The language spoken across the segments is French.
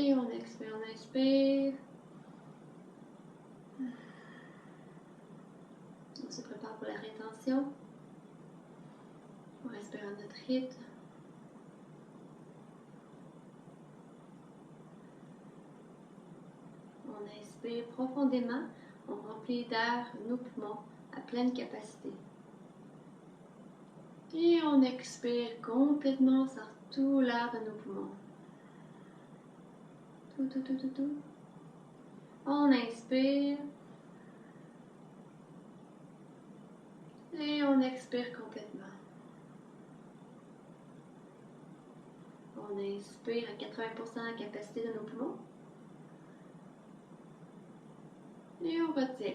Et on expire, on inspire. On se prépare pour la rétention. On respire à notre rythme. inspire profondément, on remplit d'air nos poumons à pleine capacité. Et on expire complètement, on sort tout l'air de nos poumons. Tout. On inspire. Et on expire complètement. On inspire à 80% la capacité de nos poumons. Et on retient.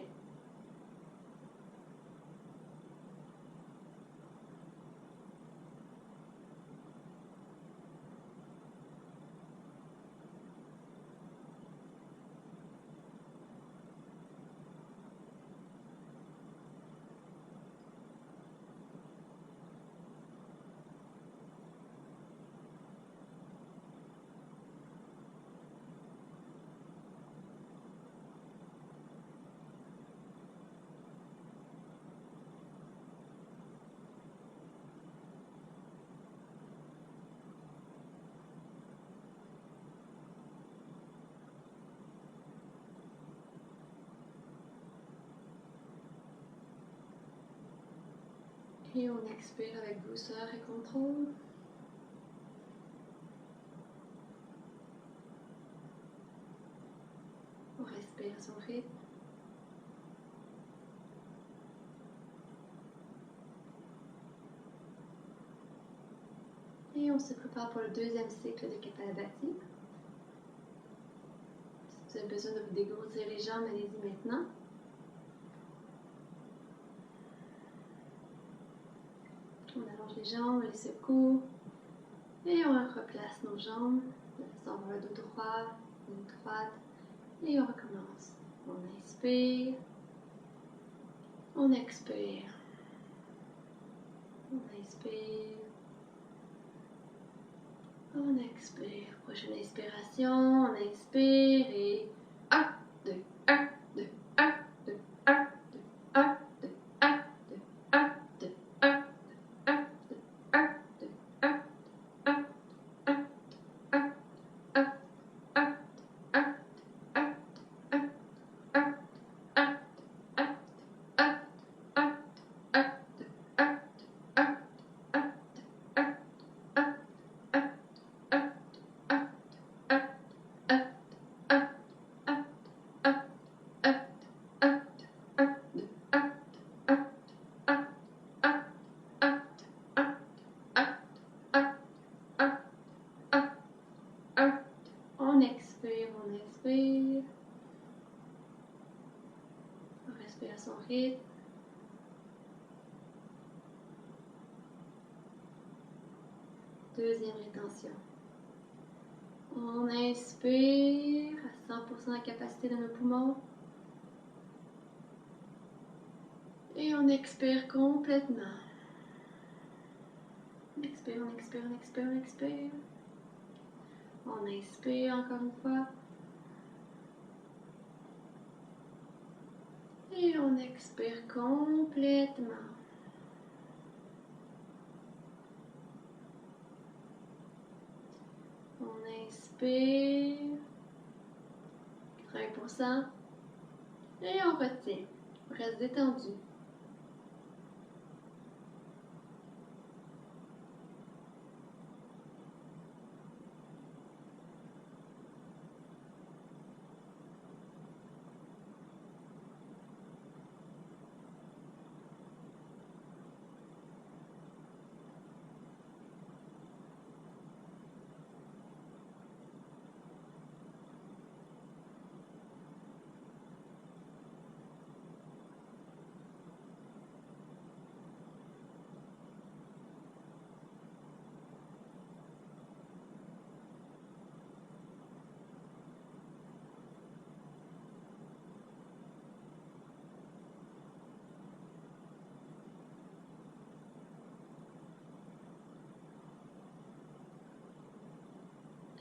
Et on expire avec douceur et contrôle. On respire son rythme. Et on se prépare pour le deuxième cycle de Kapalabhati. Si vous avez besoin de vous dégrossir les jambes, allez-y maintenant. On allonge les jambes, on les secoue. Et on replace nos jambes de façon à avoir le dos droit, ligne droite. Et on recommence. On inspire. On expire. On inspire. On expire. Prochaine inspiration. On inspire et 1, 2, 1, 2, 1, 2, 1, 2, 1, 2, 1, 2, 1, 2, 1, 1, 2, 1, 2, 1, 1, 1, 1, 1, 1, 1, On expire, on inspire. On respire à son rythme. Deuxième rétention. On inspire à 100% la capacité de nos poumons. Et on expire complètement. On expire, on expire, on expire, on expire. On inspire encore une fois. Et on expire complètement. On inspire 80% et on retient. On reste détendu.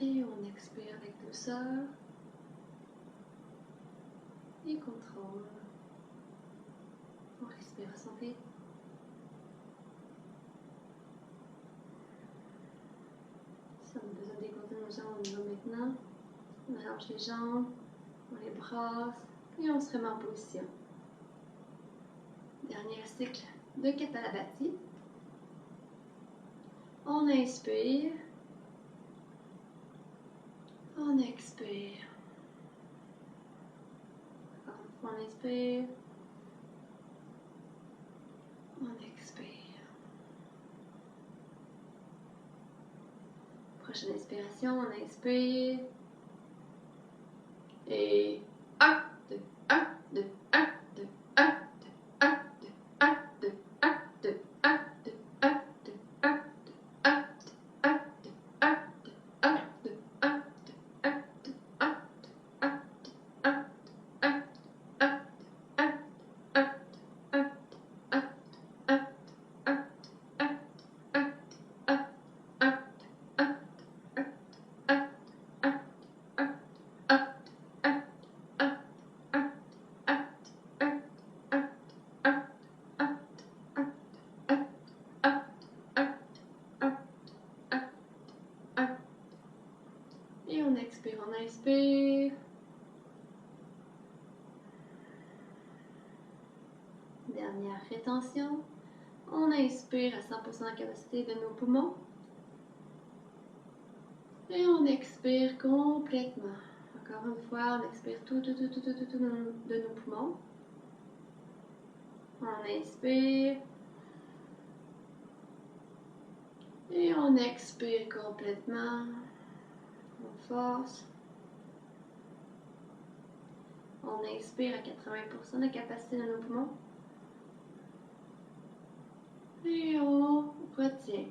Et on expire avec douceur et contrôle. On respire à son rythme. Si on a besoin d'écouter nos jambes, on y va maintenant. On allonge les jambes. On les brasse et on se remet en position. Dernier cycle de Kapalabhati. On inspire. On expire. Encore une fois, on inspire. On expire. Prochaine inspiration, on inspire. Et 1, 2, 1, 2, 1, 2, 1, 2, 1, 2, 1, 2, 1, 2, 1, 2, 1, 2, 1, 2, 1, 2, 1, 2, 1, 2, 1, 2, 1, 2, 1, 2, 1, 2, 1, 2, 1, et on expire, on inspire. Dernière rétention. On inspire à 100% la capacité de nos poumons. Et on expire complètement. Encore une fois, on expire tout de nos poumons. On inspire. Et on expire complètement. On force. On inspire à 80% de la capacité de nos poumons. Et on retient.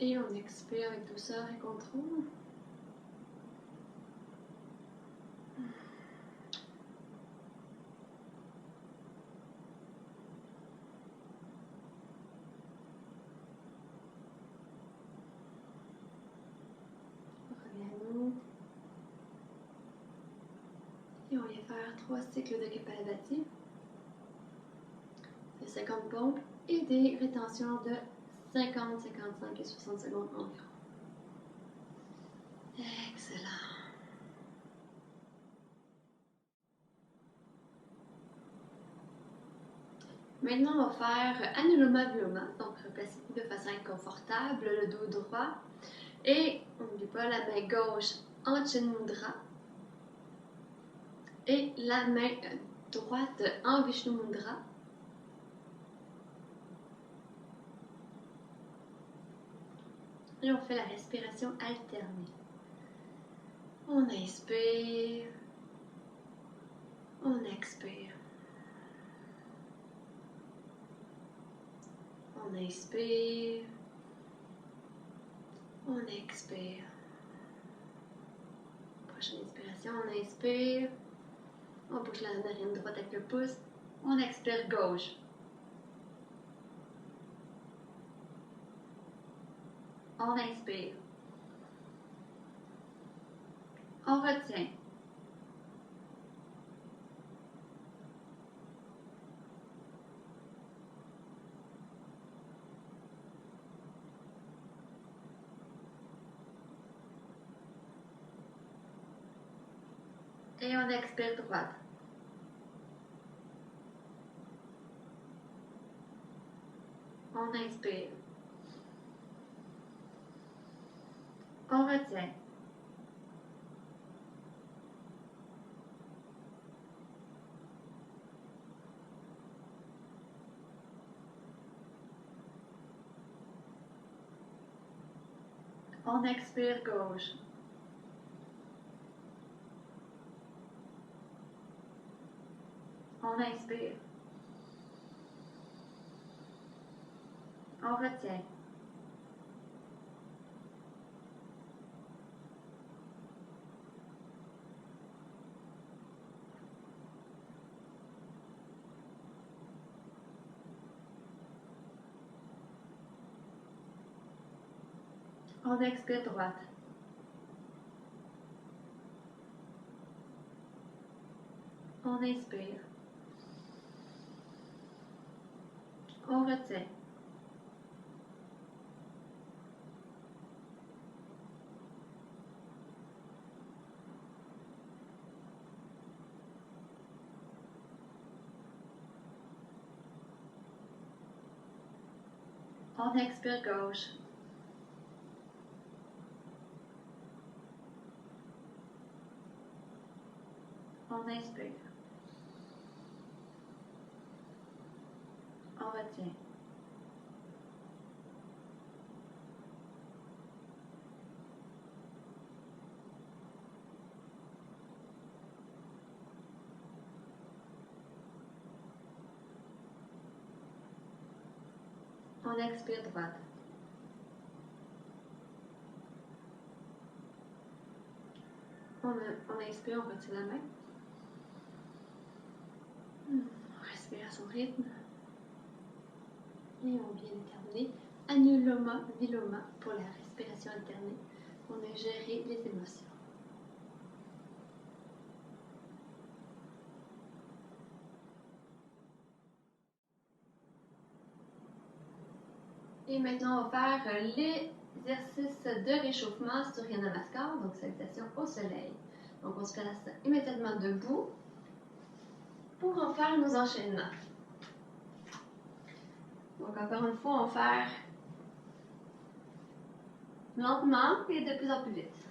Et on expire avec douceur et contrôle. Reviens à nous. Et on vient faire 3 cycles de Kapalabhati. De 50 pompes et des rétentions de 50, 55 et 60 secondes environ. Excellent. Maintenant, on va faire Anuloma Viloma. Donc, placez-vous de façon inconfortable, le dos droit. Et, on n'oublie pas, la main gauche en Chin Mudra. Et la main droite en Vishnu Mudra. Et on fait la respiration alternée. On inspire. On expire. On inspire. On expire. Prochaine inspiration, on inspire. On bouge la narine droite avec le pouce. On expire gauche. On inspire. On retient. Et on expire droite. On inspire. On retient. On expire gauche. On inspire. On retient. On expire droite. On inspire. On retient. On expire gauche. On inspire. On retient. On expire droite. On inspire, on retire la main. On respire à son rythme. Et on vient de terminer. Anuloma, viloma pour la respiration alternée. On a géré les émotions. Et maintenant, on va faire l'exercice de réchauffement Surya Namaskar, donc salutation au soleil. Donc, on se place immédiatement debout pour en faire nos enchaînements. Donc, encore une fois, on va faire lentement et de plus en plus vite.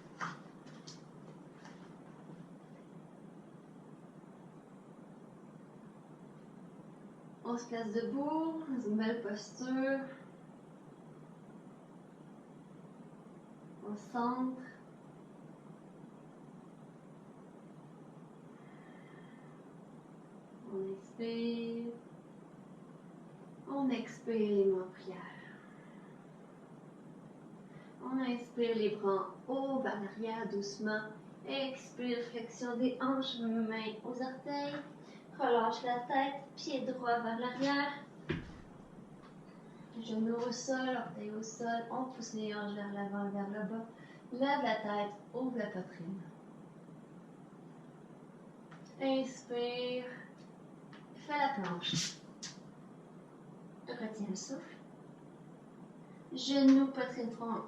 On se place debout, dans une belle posture. On centre. On inspire. On expire les mains en prière. On inspire les bras en haut vers l'arrière doucement. Expire, flexion des hanches, mains aux orteils. Relâche la tête, pied droit vers l'arrière. Genoux au sol, orteils au sol. On pousse les hanches vers l'avant, vers le bas. Lève la tête, ouvre la poitrine. Inspire. Fais la planche. Retiens le souffle. Genoux, poitrine, front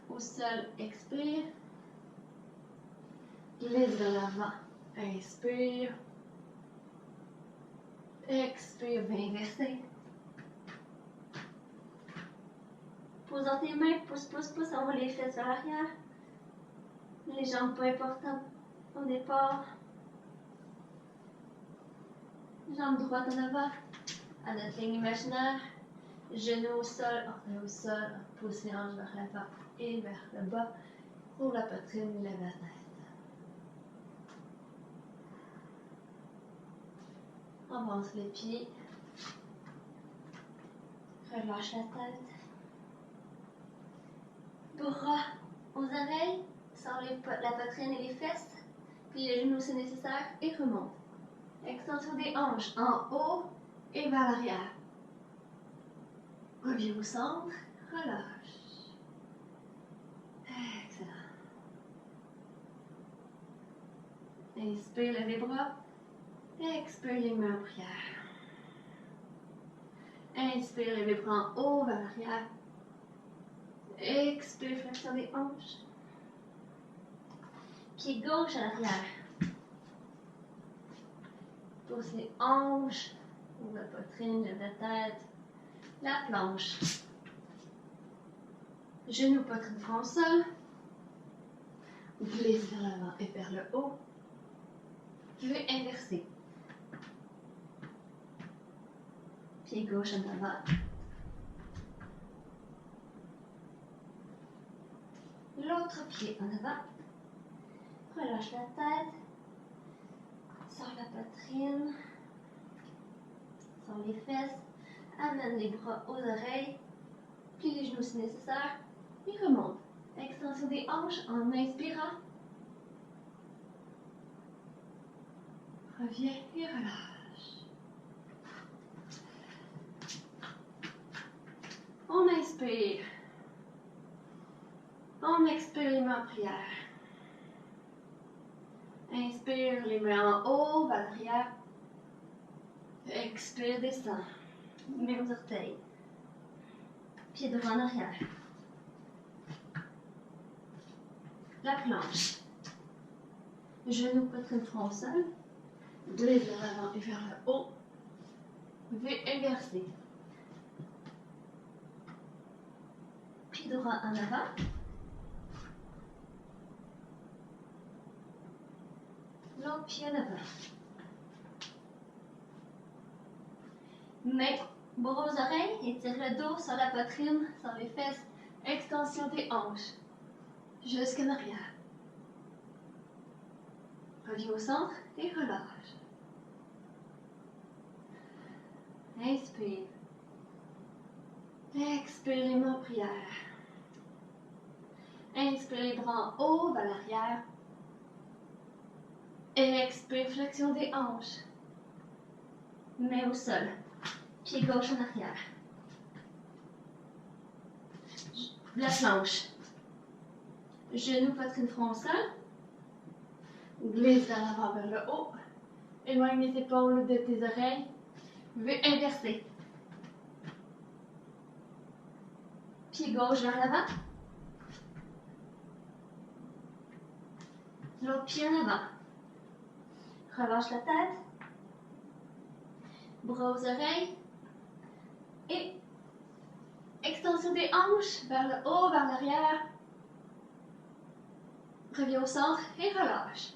au sol. Expire. Glisse vers l'avant. Inspire. Expire, viens inverser. Pose dans tes mains, pousse, pousse, pousse, envoie les fesses vers l'arrière. Les jambes pas importantes au départ. Jambe droite en avant, à notre ligne imaginaire. Genoux au sol, orteils au sol, pousse les hanches vers l'avant et vers le bas. Ouvre la poitrine, lève la tête. Avance les pieds. Relâche la tête. Bras aux oreilles, sors la poitrine et les fesses, puis les genoux si nécessaire et remonte. Extension des hanches en haut et vers l'arrière. Reviens au centre, relâche. Excellent. Inspire, lève les bras. Expire, les mains en prière. Inspire, lève les bras en haut vers l'arrière. Expire, flexion des hanches. Pied gauche à l'arrière. Pousse les hanches. Ouvre la poitrine, lève la tête. La planche. Genoux, poitrine, front au sol. Glisse vers l'avant et vers le haut. Vue inversée. Pied gauche en avant. L'autre pied en avant. Relâche la tête. Sors la poitrine. Sors les fesses. Amène les bras aux oreilles. Plie les genoux si nécessaire. Et remonte. Extension des hanches en inspirant. Reviens et relâche. On inspire. On expire les mains en prière. Inspire les mains en haut, vers l'arrière. Expire, descend. Mets aux orteils. Pied droit en arrière. La planche. Genou, poitrine, front au sol. Glisse vers l'avant et vers le haut. V inversé. Pied droit en avant. L'autre pied en avant. Main, bras aux oreilles, étire le dos sur la poitrine, sur les fesses. Extension des hanches. Jusqu'en arrière. Reviens au centre et relâche. Inspire. Expire les mains en prière. Inspire les bras en haut, vers l'arrière. Expire, flexion des hanches. Main au sol. Pied gauche en arrière. La planche. Genou, poitrine, front au sol. Glisse vers l'avant, vers le haut. Éloigne les épaules de tes oreilles. V inversé. Pied gauche vers l'avant. L'autre pied en avant. Relâche la tête. Bras aux oreilles. Et extension des hanches vers le haut, vers l'arrière. Reviens au centre et relâche.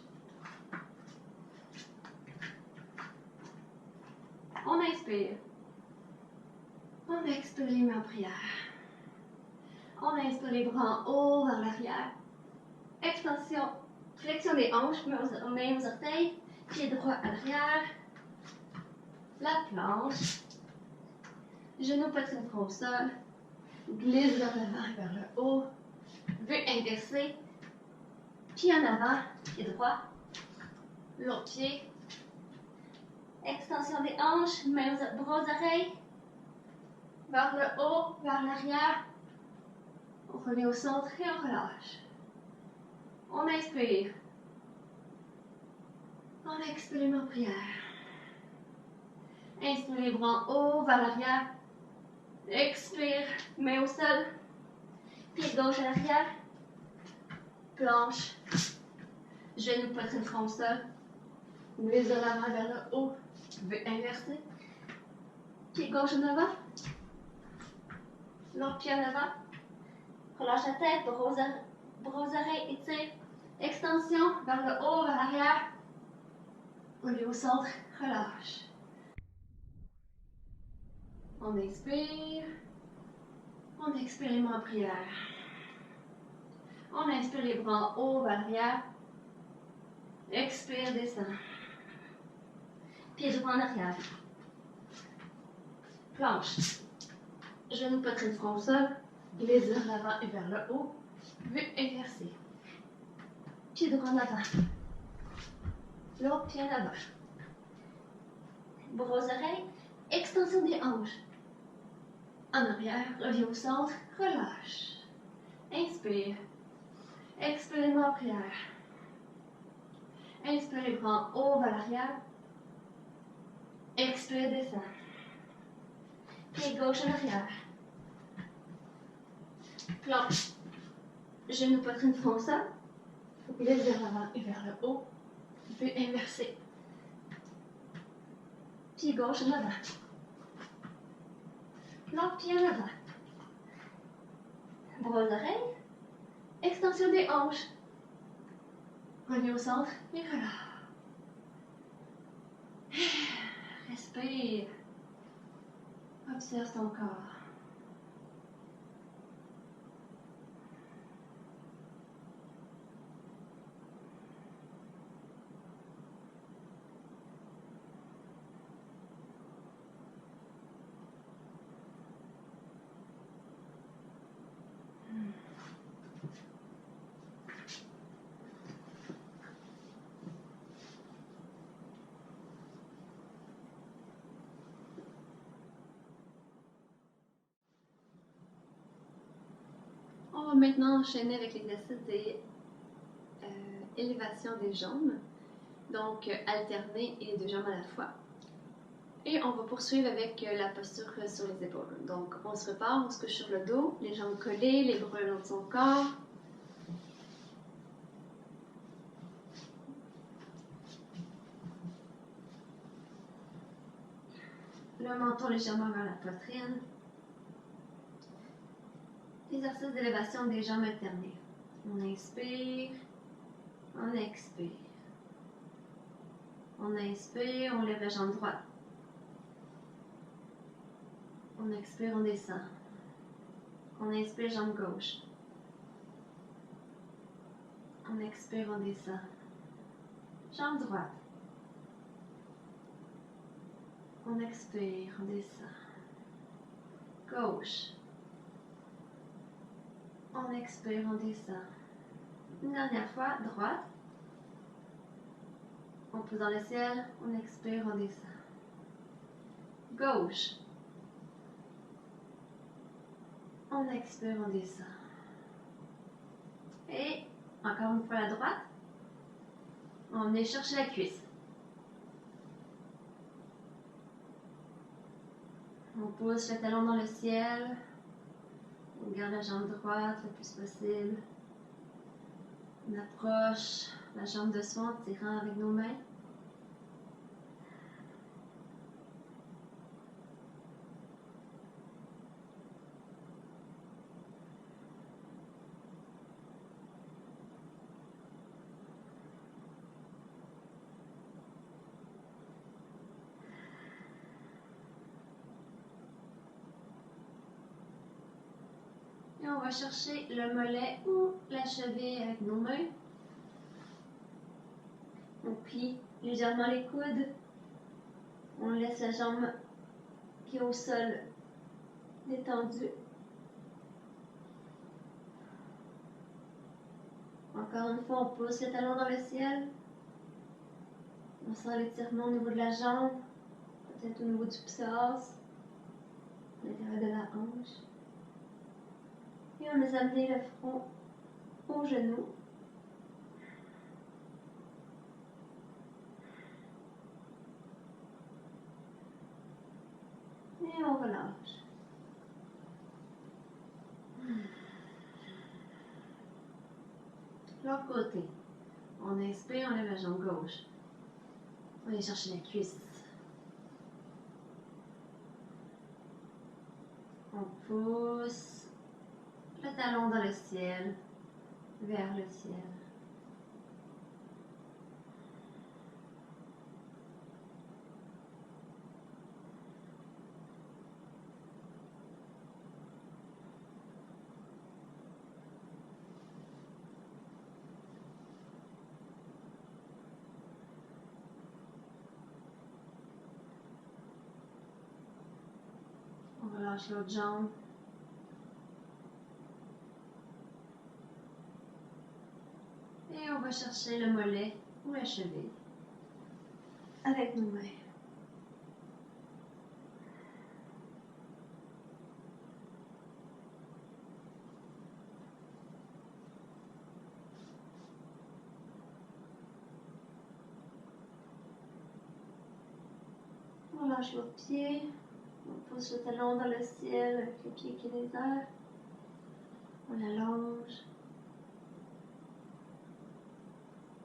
On inspire. On expire les mains en prière. On inspire les bras en haut, vers l'arrière. Extension, flexion des hanches, mains aux orteils. Pied droit à l'arrière. La planche. Genou, poitrine, front au sol. Glisse vers l'avant et vers le haut. V inversé. Pied en avant, pied droit. L'autre pied. Extension des hanches, bras aux oreilles. Vers le haut, vers l'arrière. On revient au centre et on relâche. On inspire. On expire les mains en prière. Inspire les bras en haut, vers l'arrière. Expire, main au sol. Pied gauche à l'arrière. Planche. Genou, poitrine, front au sol. Glisse de l'avant vers le haut. V inversé. Pied gauche en avant. L'autre pied en avant. Relâche la tête, bras aux oreilles, étire. Extension vers le haut, vers l'arrière. Reviens au centre, relâche. On inspire. On expire les mains en prière. On inspire les bras en haut, vers l'arrière. Expire, descend. Pied droit en arrière. Planche. Genou, poitrine, front au sol. Glisse vers l'avant et vers le haut. V inversé. Pied droit en avant. L'autre pied en avant. Bras aux oreilles. Extension des hanches. En arrière, reviens au centre, relâche. Inspire. Expire les mains en prière. Inspire les bras en haut vers l'arrière. Expire, descend. Pied gauche en arrière. Planche. Genou, poitrine, front au sol. Glisse vers l'avant et vers le haut. V inversé. Pied gauche en avant. L'autre pied en avant. Bras aux oreilles. Extension des hanches. Reviens au centre et relâche. Respire. Observe ton corps. maintenant enchaîner avec l'exercice des élévations des jambes. Donc, alterner et 2 jambes à la fois. Et on va poursuivre avec la posture sur les épaules. Donc, on se repart, on se couche sur le dos, les jambes collées, les bras le long de son corps. Le menton légèrement vers la poitrine. Exercice d'élévation des jambes alternées. On inspire, on expire. On inspire, on lève la jambe droite. On expire, on descend. On inspire, jambe gauche. On expire, on descend. Jambe droite. On expire, on descend. Gauche. On expire, on descend. Une dernière fois, droite. On pousse dans le ciel, on expire, on descend. Gauche. On expire, on descend. Et encore une fois la droite. On vient chercher la cuisse. On pousse le talon dans le ciel. On garde la jambe droite le plus possible. On approche la jambe de soi en tirant avec nos mains. Et on va chercher le mollet ou la cheville avec nos mains. On plie légèrement les coudes. On laisse la jambe qui est au sol détendue. Encore une fois, on pousse le talon dans le ciel. On sent l'étirement au niveau de la jambe, peut-être au niveau du psoas, à l'intérieur de la hanche. Et on laisse amener le front au genou. Et on relâche. L'autre côté. On inspire, on lève la jambe gauche. On vient chercher la cuisse. On pousse le talon dans le ciel, vers le ciel. On relâche l'autre jambe. Et on va chercher le mollet ou la cheville avec nos mains. On lâche l'autre pied. On pousse le talon dans le ciel avec le pied qui est les airs. On allonge.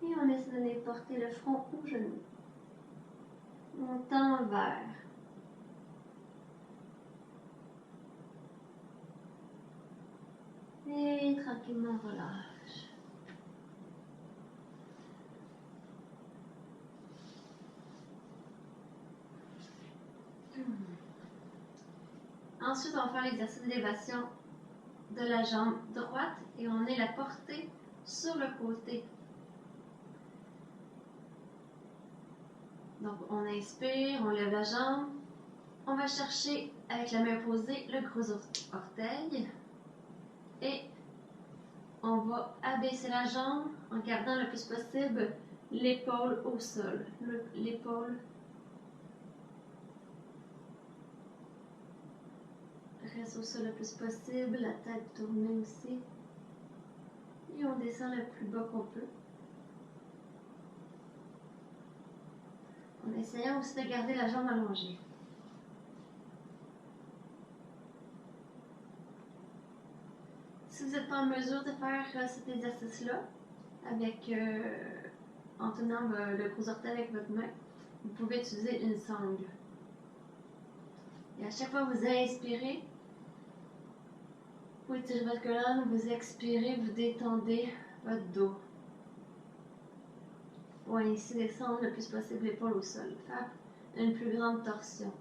Et on laisse venir porter le front au genou. On tend vers. Et tranquillement on relâche. Ensuite, on va faire l'exercice d'élévation de la jambe droite et on est la portée sur le côté. Donc, on inspire, on lève la jambe. On va chercher, avec la main opposée, le gros orteil. Et on va abaisser la jambe en gardant le plus possible l'épaule au sol. L'épaule reste au sol le plus possible, la tête tournée aussi. descend le plus bas qu'on peut. En essayant aussi de garder la jambe allongée. Si vous n'êtes pas en mesure de faire cet exercice-là, en tenant le gros orteil avec votre main, vous pouvez utiliser une sangle. Et à chaque fois que vous inspirez, vous étirez votre colonne, vous expirez, vous détendez votre dos. Pour ainsi descendre le plus possible l'épaule au sol. Faire une plus grande torsion.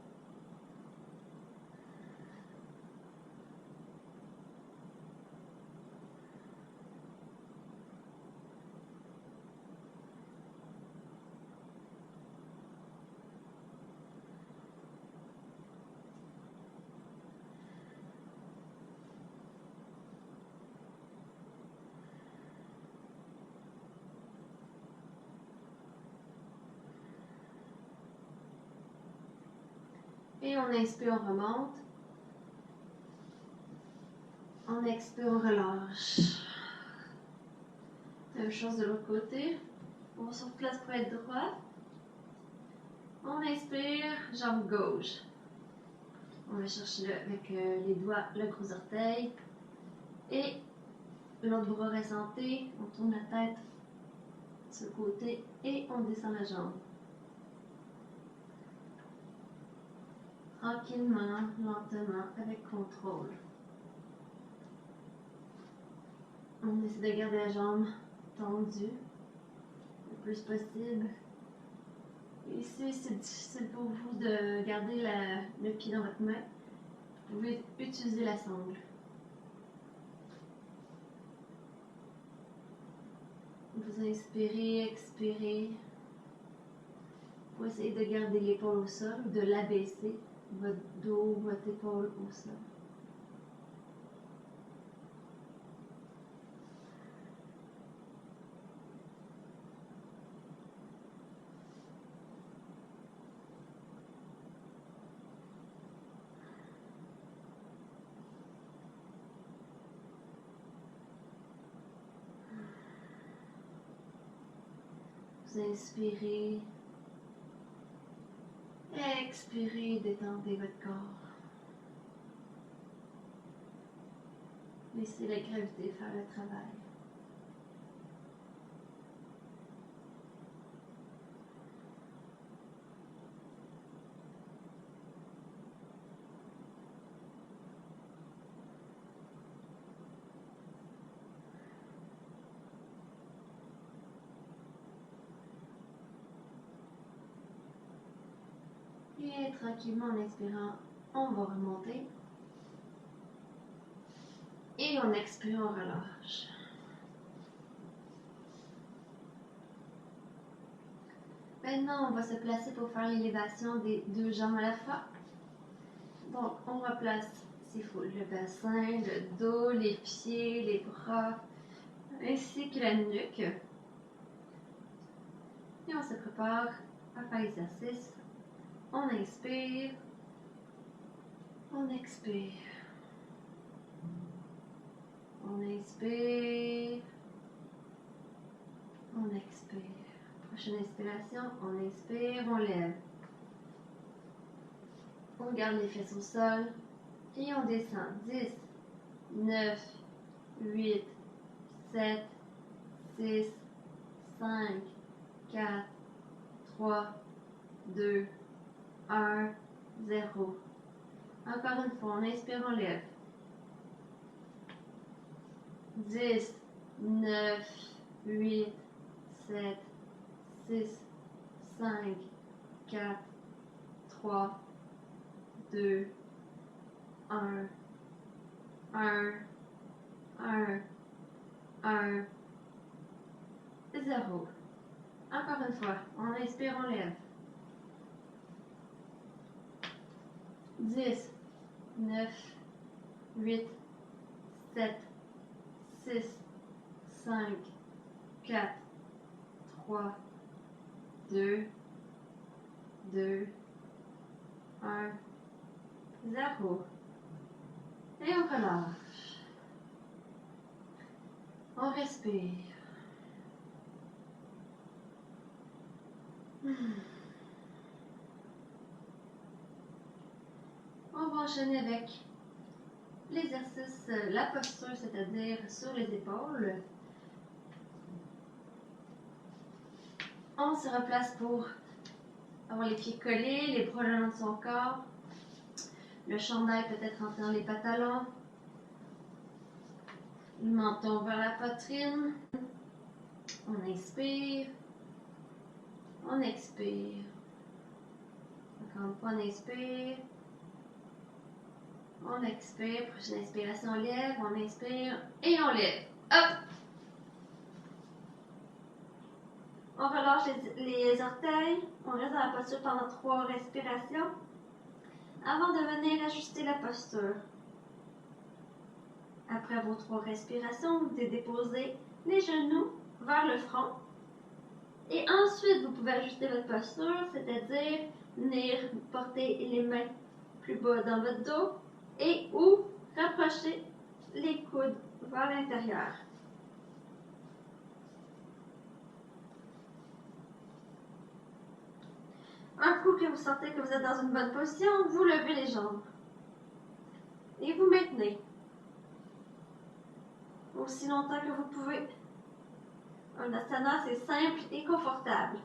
Et on inspire, on remonte. On expire, on relâche. Même chose de l'autre côté. On se replace pour être droit. On inspire, jambe gauche. On va chercher avec les doigts le gros orteil. Et l'autre bras ressenté. On tourne la tête sur le côté et on descend la jambe. Tranquillement, lentement, avec contrôle. On essaie de garder la jambe tendue le plus possible. Et si c'est difficile pour vous de garder le pied dans votre main, vous pouvez utiliser la sangle. Vous inspirez, expirez. Pour essayer de garder l'épaule au sol ou de l'abaisser, votre dos, votre épaule au sol. Vous inspirez, expirez, détendez votre corps. Laissez la gravité faire le travail. Et tranquillement, en expirant, on va remonter. Et en expirant, on relâche. Maintenant, on va se placer pour faire l'élévation des deux jambes à la fois. Donc, on replace, s'il faut, le bassin, le dos, les pieds, les bras, ainsi que la nuque. Et on se prépare à faire l'exercice. On inspire, on expire. On inspire, on expire. Prochaine inspiration, on inspire, on lève. On garde les fesses au sol et on descend. 10, 9, 8, 7, 6, 5, 4, 3, 2, 1, 0. Encore une fois, on inspire, on lève. 10, 9, 8, 7, 6, 5, 4, 3, 2, 1, 1, 1, 1, 0. Encore une fois, on inspire, on lève. 10, 9, 8, 7, 6, 5, 4, 3, 2, 2, 1, 0. Et on relâche. On respire. On va enchaîner avec l'exercice, la posture, c'est-à-dire sur les épaules. On se replace pour avoir les pieds collés, les bras le long de son corps. Le chandail peut être rentré dans les pantalons. Le menton vers la poitrine. On inspire. On expire. Encore une fois, on inspire. On expire. Prochaine inspiration, on lève. On inspire et on lève. Hop! On relâche les orteils. On reste dans la posture pendant 3 respirations avant de venir ajuster la posture. Après vos 3 respirations, vous pouvez déposer les genoux vers le front. Et ensuite, vous pouvez ajuster votre posture, c'est-à-dire venir porter les mains plus bas dans votre dos et ou rapprocher les coudes vers l'intérieur. Un coup que vous sentez que vous êtes dans une bonne position, vous levez les jambes. Et vous maintenez. Aussi longtemps que vous pouvez. Un asana, c'est simple et confortable.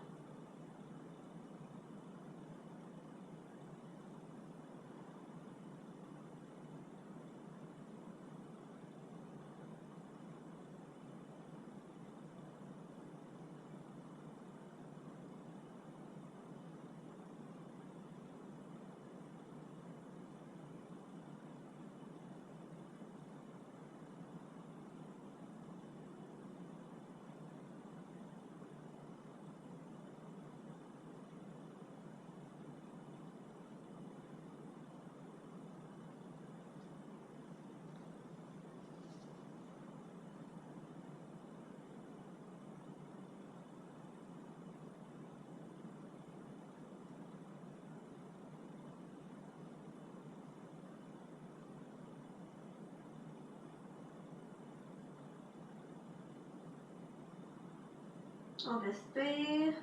On respire.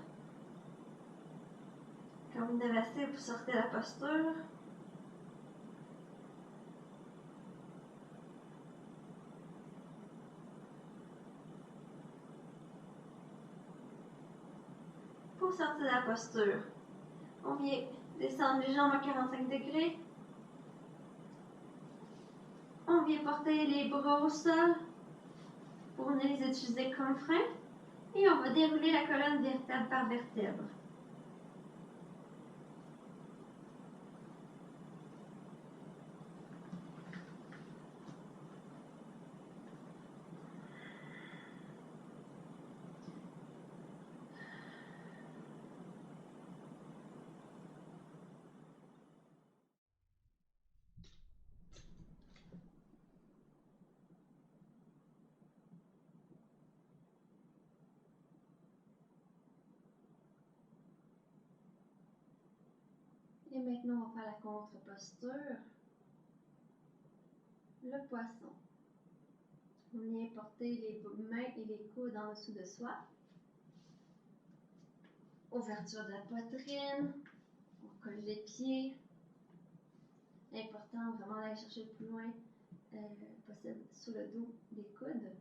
Quand vous en avez assez, vous sortez la posture. Pour sortir de la posture, on vient descendre les jambes à 45 degrés. On vient porter les bras au sol pour venir les utiliser comme frein. Et on va dérouler la colonne vertèbre par vertèbre. Et maintenant, on va faire la contre-posture. Le poisson. On vient porter les mains et les coudes en dessous de soi. Ouverture de la poitrine. On colle les pieds. Important vraiment d'aller chercher le plus loin possible sous le dos des coudes.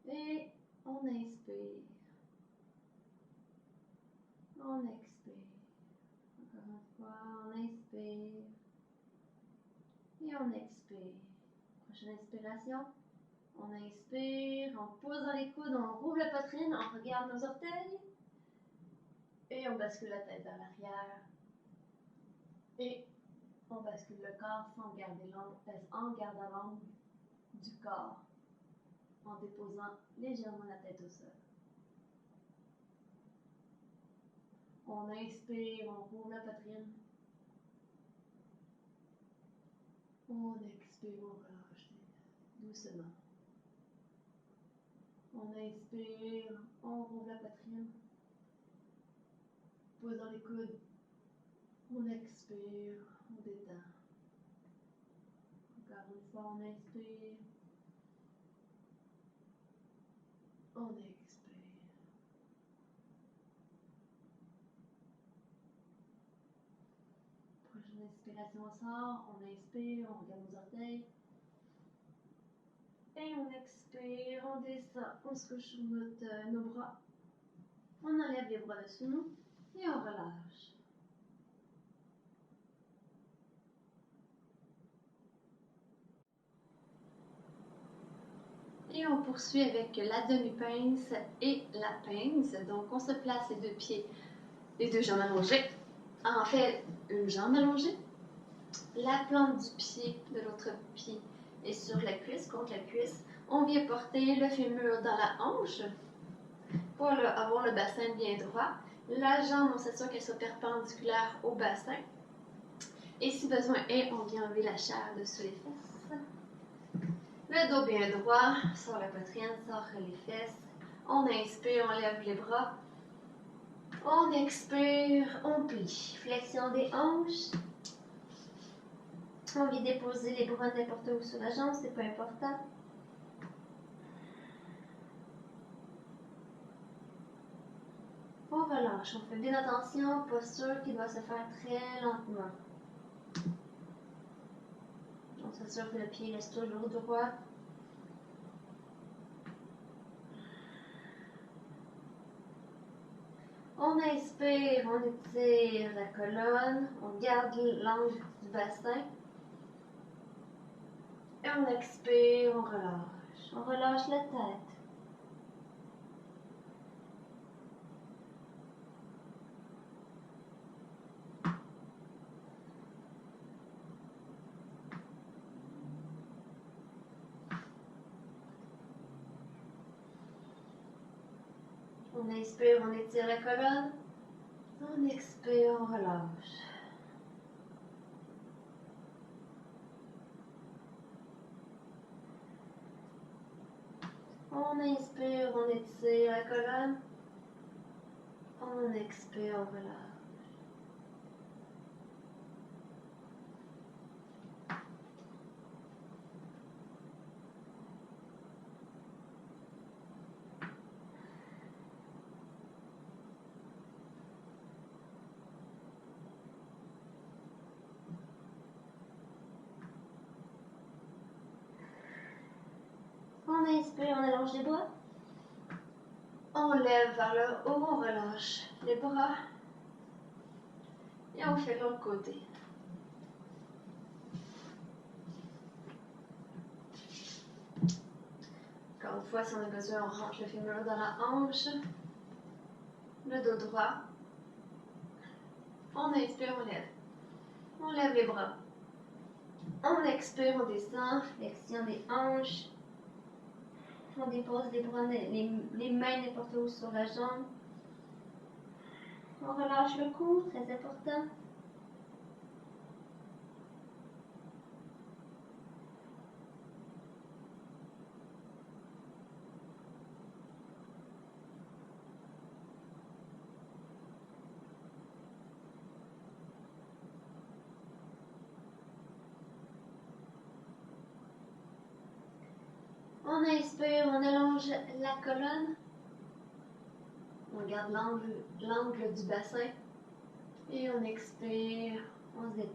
Et on inspire. On expire. Encore une fois, on inspire. Et on expire. Prochaine inspiration. On inspire, on pose dans les coudes, on rouvre la poitrine, on regarde nos orteils. Et on bascule la tête vers l'arrière. Et on bascule le corps sans garder l'angle, en gardant l'angle du corps. En déposant légèrement la tête au sol. On inspire, on rouvre la poitrine. On expire, on relâche doucement. On inspire, on rouvre la poitrine. Pose dans les coudes. On expire, on détend. Encore une fois, on inspire. inspiration, on sort, on inspire, on regarde nos orteils. Et on expire, on descend, on se couche sur nos bras. On enlève les bras dessus nous et on relâche. Et on poursuit avec la demi-pince et la pince. Donc on se place les deux pieds, les deux jambes allongées. En fait, une jambe allongée. La plante du pied de l'autre pied est sur la cuisse, contre la cuisse. On vient porter le fémur dans la hanche pour avoir le bassin bien droit. La jambe, on s'assure qu'elle soit perpendiculaire au bassin. Et si besoin est, on vient enlever la chair dessous les fesses. Le dos bien droit, sur la poitrine, sur les fesses. On inspire, on lève les bras. On expire, on plie. Flexion des hanches. On vient déposer les bras n'importe où sur la jambe, c'est pas important. On relâche, on fait bien attention, posture qui doit se faire très lentement. On s'assure que le pied reste toujours droit. On inspire, on étire la colonne, on garde l'angle du bassin. Et on expire, on relâche. On relâche la tête. On inspire, on étire la colonne. On expire, on relâche. On inspire, on étire la colonne. On expire, on relâche. On inspire, on allonge les bras. On lève vers le haut, on relâche les bras. Et on fait l'autre côté. Encore une fois, si on a besoin, on rentre le fémur dans la hanche. Le dos droit. On inspire, on lève. On lève les bras. On expire, on descend. Flexion des hanches. On dépose les bras, les mains n'importe où sur la jambe. On relâche le cou, très important. On inspire, on allonge la colonne. On garde l'angle du bassin. Et on expire, on se détend.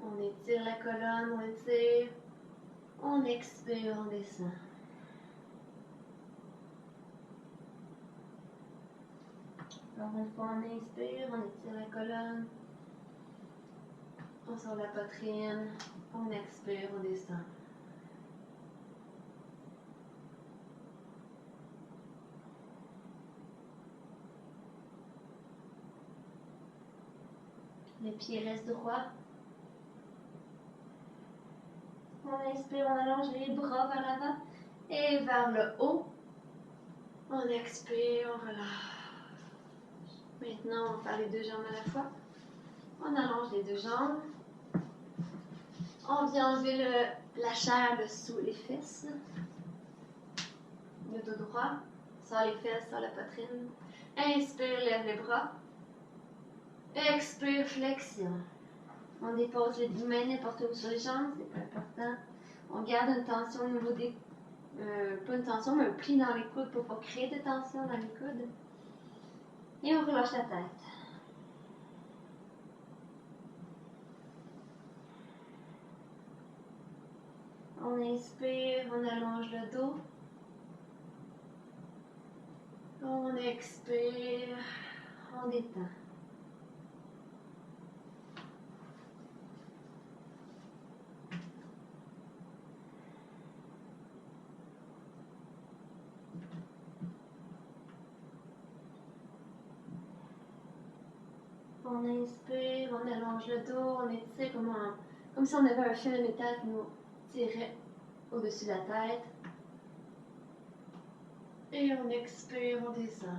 On étire la colonne, on étire. On expire, on descend. Encore une fois, on inspire, on étire la colonne. On sort la poitrine. On expire, on descend. Les pieds restent droits. On inspire, on allonge les bras vers l'avant et vers le haut. On expire, on relâche. Maintenant, on va faire les deux jambes à la fois. On allonge les deux jambes. On vient enlever la chair dessous les fesses. Le dos droit, sort les fesses, sort la poitrine. Inspire, lève les bras. Expire, flexion. On dépose les mains n'importe où sur les jambes, c'est pas important. On garde une tension au niveau des... pas une tension, mais un pli dans les coudes pour ne pas créer de tension dans les coudes. Et on relâche la tête. On inspire, on allonge le dos. On expire, on détend. On inspire, on allonge le dos, on étire comme si on avait un fil de métal qui nous tirait au-dessus de la tête. Et on expire, on descend.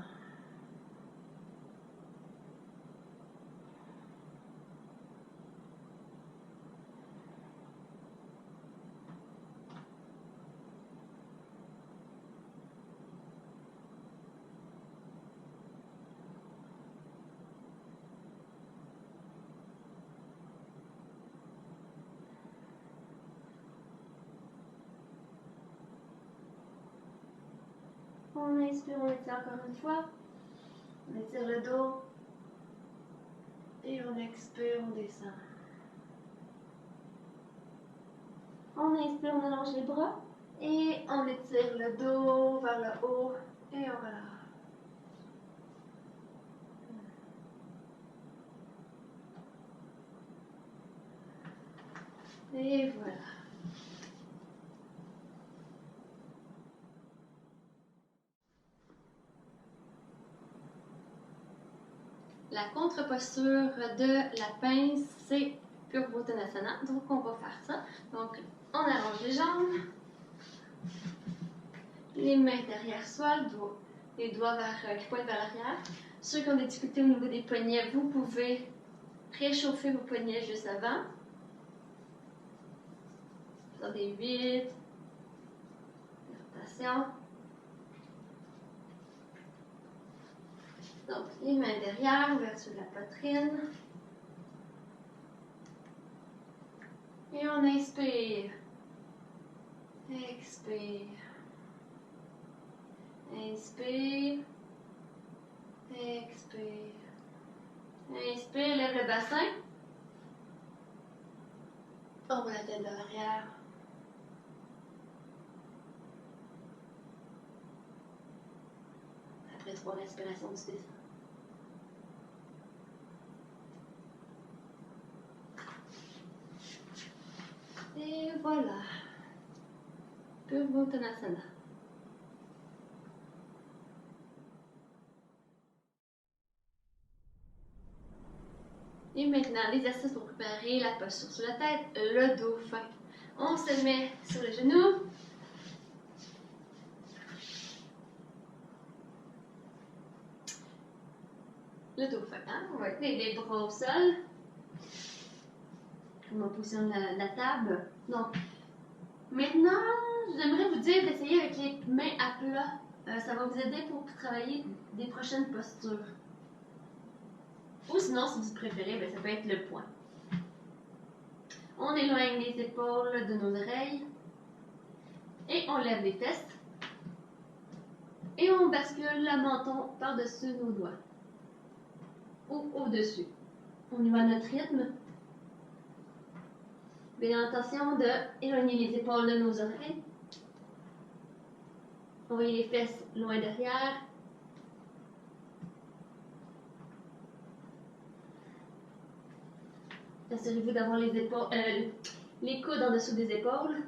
On inspire, on étire encore une fois. On étire le dos. Et on expire, on descend. On inspire, on allonge les bras. Et on étire le dos vers le haut. Et on relâche. Et voilà. La contre-posture de la pince, c'est Purvottanasana. Donc, on va faire ça. Donc, on allonge les jambes. Les mains derrière soi, les doigts qui pointent vers l'arrière. Ceux qui ont des difficultés au niveau des poignets, vous pouvez réchauffer vos poignets juste avant. Faire des 8. Rotation. Donc, les mains derrière, ouverture de la poitrine. Et on inspire. Expire. Inspire. Expire. Inspire, lève le bassin. On va la tête vers l'arrière. Après 3 respirations, tu descends. Et voilà. Purvottanasana. Et maintenant, l'exercice pour préparer la posture sur la tête, le dauphin. On se met sur les genoux. Le dauphin, hein? On va mettre les bras au sol. On positionne la table. Donc, maintenant, j'aimerais vous dire d'essayer avec les mains à plat. Ça va vous aider pour travailler des prochaines postures. Ou sinon, si vous préférez, ben, ça peut être le poing. On éloigne les épaules de nos oreilles. Et on lève les fesses. Et on bascule le menton par-dessus nos doigts. Ou au-dessus. On y va à notre rythme. Bien attention d'éloigner les épaules de nos oreilles. Envoyez les fesses loin derrière. Assurez-vous d'avoir les coudes en dessous des épaules.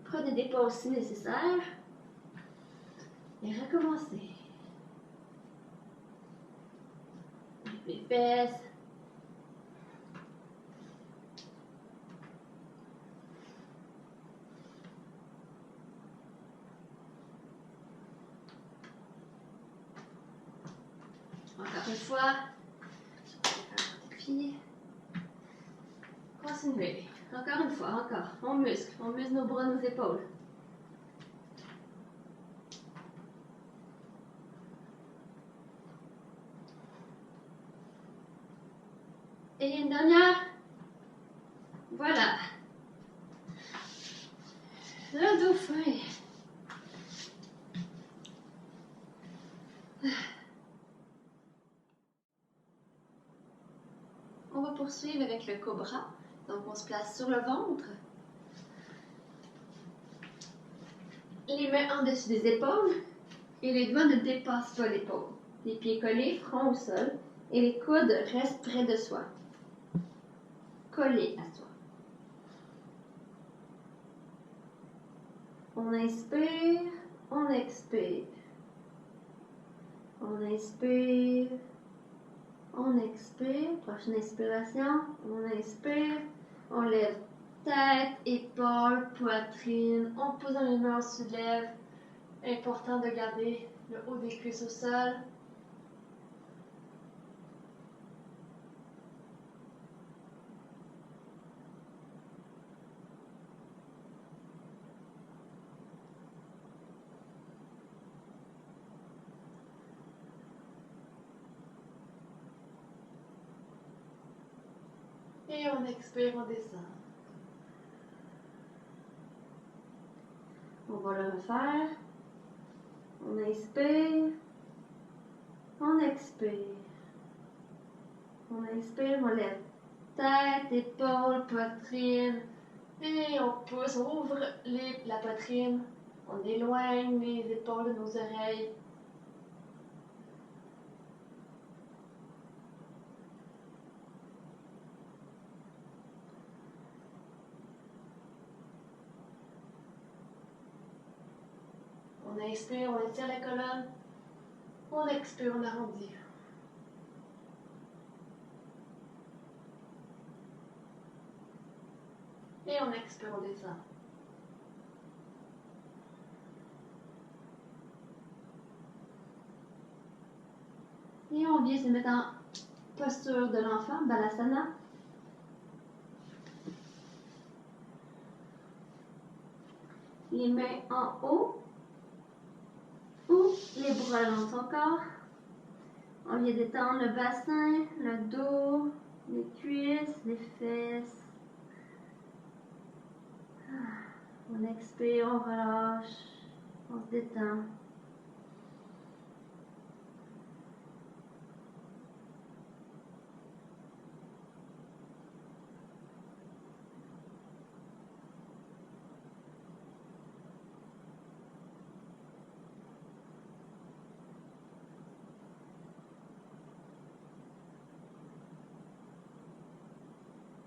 Prenez des pauses si nécessaire. Et recommencez. Les fesses. Encore une fois. Pied. Continuez. Encore une fois, encore. On muscle nos bras, nos épaules. Et une dernière. Voilà. Le dauphin. On va poursuivre avec le cobra. Donc, on se place sur le ventre. Les mains en dessus des épaules. Et les doigts ne dépassent pas l'épaule. Les pieds collés, front au sol. Et les coudes restent près de soi. Collés à soi. On inspire, on expire. On inspire, on expire. Prochaine inspiration, on inspire, on lève tête, épaules, poitrine. On pose dans les mains, on soulève. Important de garder le haut des cuisses au sol. Et on expire, on descend. On va le refaire. On inspire. On expire. On inspire, on lève tête, épaules, poitrine. Et on pousse, on ouvre la poitrine. On éloigne les épaules de nos oreilles. On inspire, on étire la colonne. On expire, on arrondit. Et on expire, on descend. Et on vient se mettre en posture de l'enfant, Balasana. Les mains en haut ou les bras le long de son corps. On vient détendre le bassin, le dos, les cuisses, les fesses. On expire, on relâche, on se détend.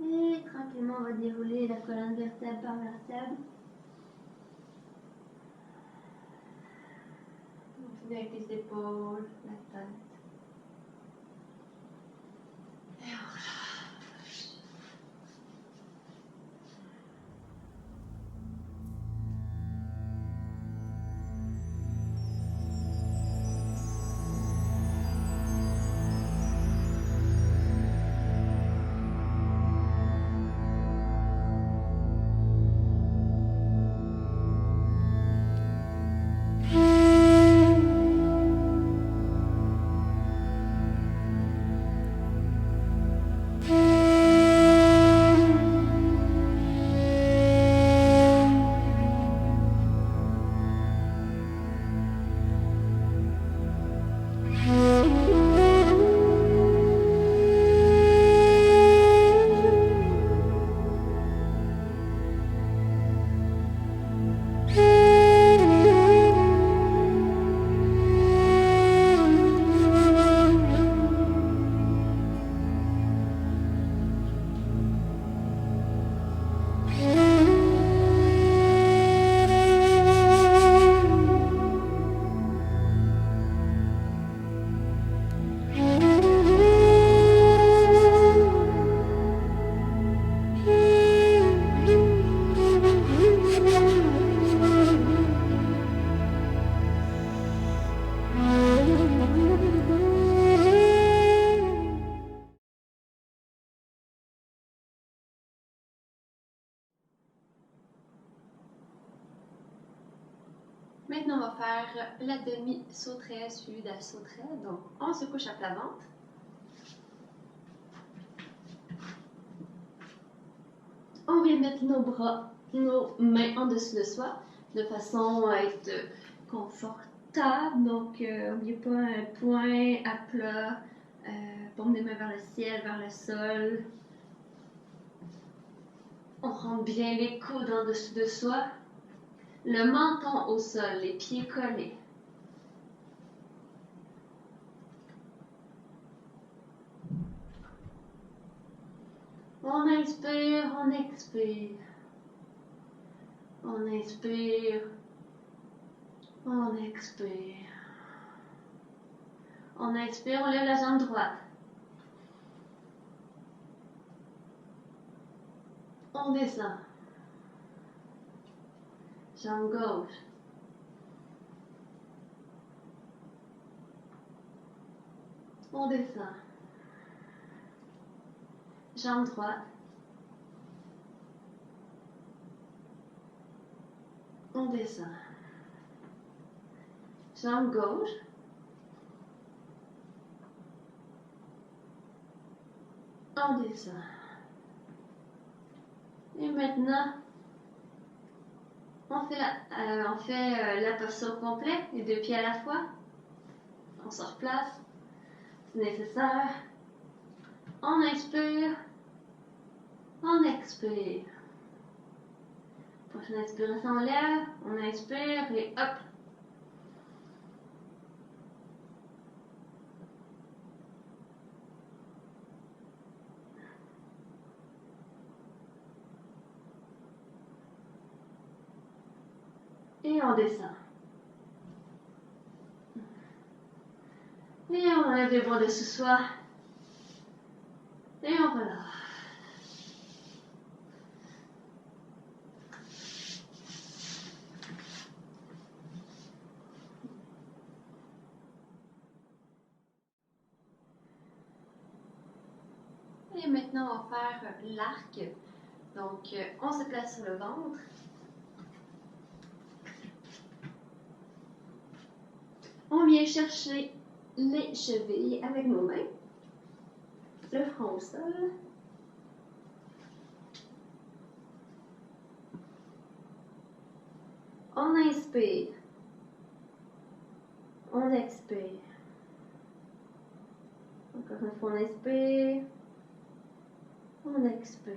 Et tranquillement, on va dérouler la colonne vertèbre par vertèbre. On finit avec les épaules, la tête. Et on relâche. Maintenant, on va faire la demi-sauterelle suivie de la sauterelle. Donc, on se couche à plat ventre. On vient mettre nos bras, nos mains en dessous de soi, de façon à être confortable. Donc, n'oubliez pas un point à plat, paume des mains vers le ciel, vers le sol. On rentre bien les coudes en dessous de soi. Le menton au sol, les pieds collés. On inspire, on expire. On inspire, on expire. On inspire, on lève la jambe droite. On descend. Jambe gauche. On descend. Jambe droite. On descend. Jambe gauche. On descend. Et maintenant, on fait la posture complète, les deux pieds à la fois. On se replace, si nécessaire. On inspire. On expire. Prochaine inspiration, on lève. On inspire et hop. Et on descend. Et on enlève les bras de sous soi. Et on relâche. Et maintenant, on va faire l'arc. Donc, on se place sur le ventre. On vient chercher les chevilles avec nos mains. Le front au sol. On inspire. On expire. Encore une fois, on inspire. On expire.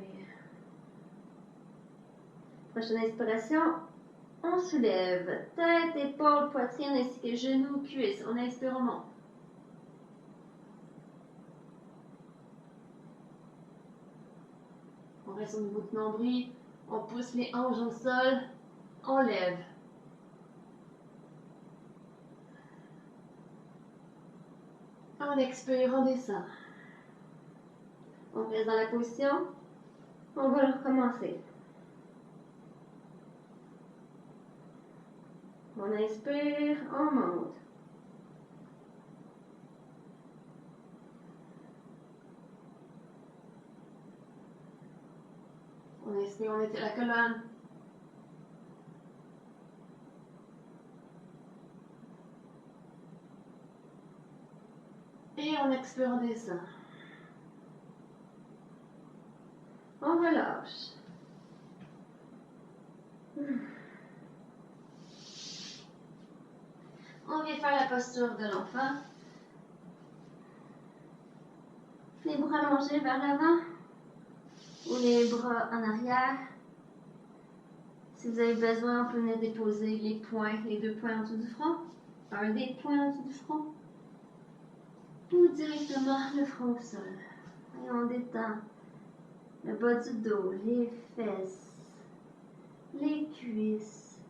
Prochaine inspiration, on soulève tête, épaules, poitrine ainsi que genoux, cuisses. On inspire, on monte. On reste au niveau du nombril. On pousse les hanches au sol. On lève. On expire, on descend. On reste dans la position. On va recommencer. On inspire, on monte. On inspire, on étire la colonne. Et on expire, on descend. On relâche. On vient faire la posture de l'enfant. Les bras allongés vers l'avant ou les bras en arrière. Si vous avez besoin, on peut venir déposer les poings, les deux poings en dessous du front. Un des poings en dessous du front. Ou directement le front au sol. Et on détend le bas du dos, les fesses, les cuisses,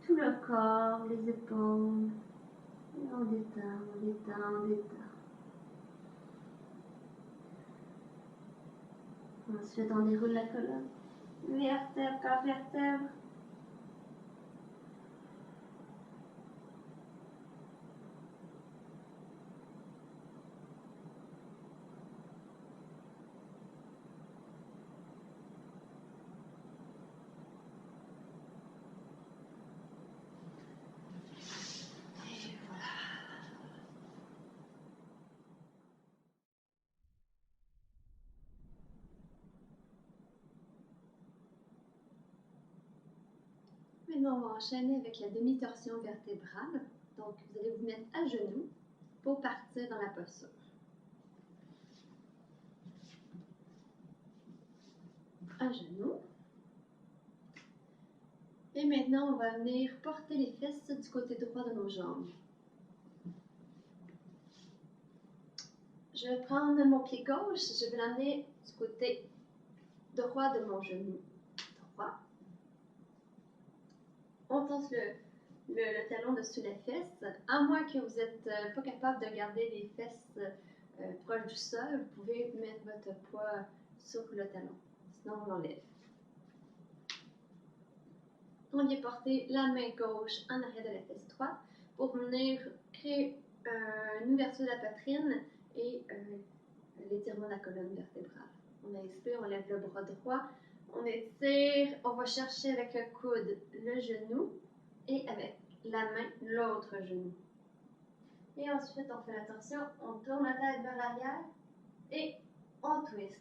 tout le corps, les épaules. Et on détend, on détend, on détend. Ensuite, on déroule la colonne. Vertèbre par vertèbre. Maintenant, on va enchaîner avec la demi-torsion vertébrale. Donc, vous allez vous mettre à genoux pour partir dans la posture. À genoux. Et maintenant, on va venir porter les fesses du côté droit de nos jambes. Je vais prendre mon pied gauche, je vais l'amener du côté droit de mon genou droit. On tente le talon dessus les fesses. À moins que vous n'êtes pas capable de garder les fesses proches du sol, vous pouvez mettre votre poids sur le talon. Sinon, on l'enlève. On vient porter la main gauche en arrière de la fesse droite pour venir créer une ouverture de la poitrine et l'étirement de la colonne vertébrale. On inspire, on lève le bras droit, on étire, on va chercher avec le coude le genou et avec la main l'autre genou. Et ensuite, on fait la torsion, on tourne la tête vers l'arrière et on twist.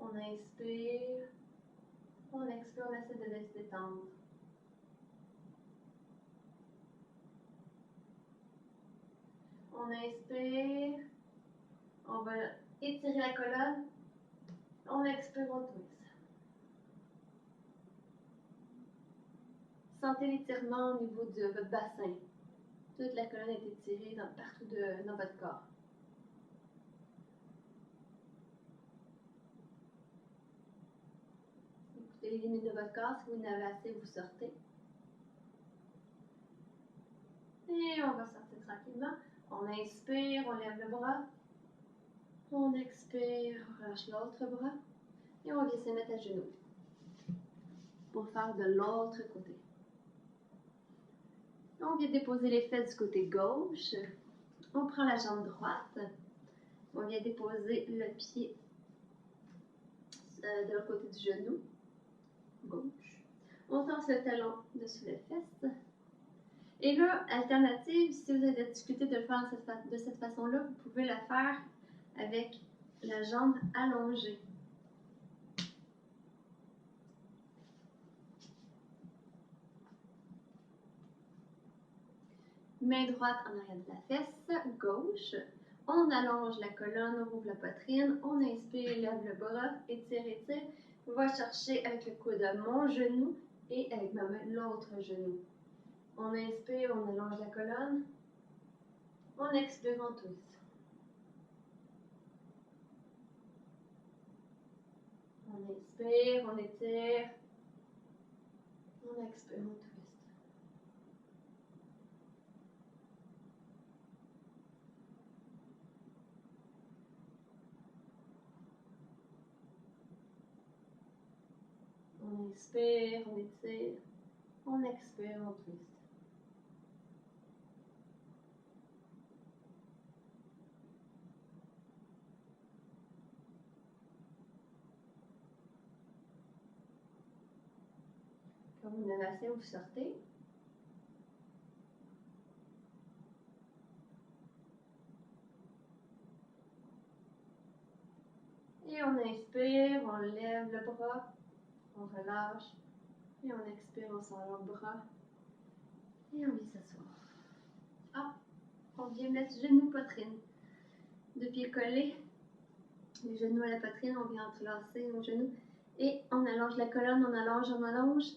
On inspire, on expire, on essaie de se détendre. On inspire, on va étirer la colonne, on expire, on twist. Sentez l'étirement au niveau de votre bassin. Toute la colonne est étirée partout dans votre corps. Écoutez les limites de votre corps. Si vous n'avez assez, vous sortez. Et on va sortir tranquillement. On inspire, on lève le bras. On expire, on relâche l'autre bras. Et on vient se mettre à genoux pour faire de l'autre côté. On vient déposer les fesses du côté gauche. On prend la jambe droite. On vient déposer le pied de l'autre côté du genou gauche. On tense le talon dessus les fesses. Et là, alternative, si vous avez de la difficulté de le faire de cette façon-là, vous pouvez la faire avec la jambe allongée. Main droite en arrière de la fesse, gauche. On allonge la colonne, on ouvre la poitrine. On inspire, lève le bras, étire, étire. On va chercher avec le coude mon genou et avec ma main l'autre genou. On inspire, on allonge la colonne. On expire, on twist. On inspire, on étire. On expire, on twist. On inspire, on étire. On expire, on twist. Quand vous en avez assez, vous sortez. Et on inspire, on lève le bras, on relâche. Et on expire, on sort le bras. Et on vient s'asseoir. Ah, on vient mettre genou, poitrine. Deux pieds collés. Les genoux à la poitrine, on vient entrelacer nos genoux. Et on allonge la colonne, on allonge, on allonge.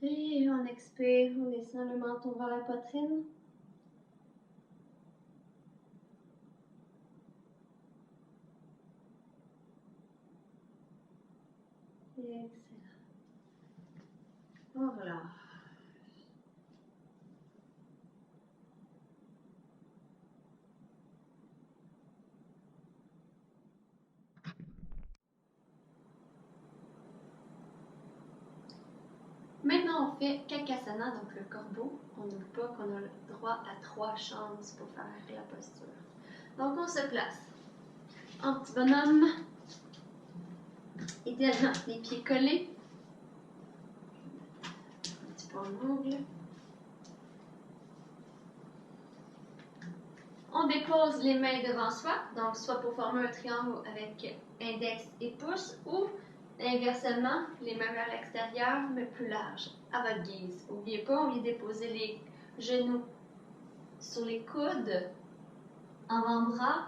Et on expire, on descend le menton vers la poitrine. Et excellent. On relâche. Maintenant, on fait Kakasana, donc le corbeau. On n'oublie pas qu'on a le droit à 3 chances pour faire la posture. Donc, on se place en petit bonhomme. Idéalement, les pieds collés. Un petit peu en angle. On dépose les mains devant soi, donc soit pour former un triangle avec index et pouce, ou Inversement, les mains vers l'extérieur, mais plus larges, à votre guise. N'oubliez pas, on vient déposer les genoux sur les coudes, en avant-bras,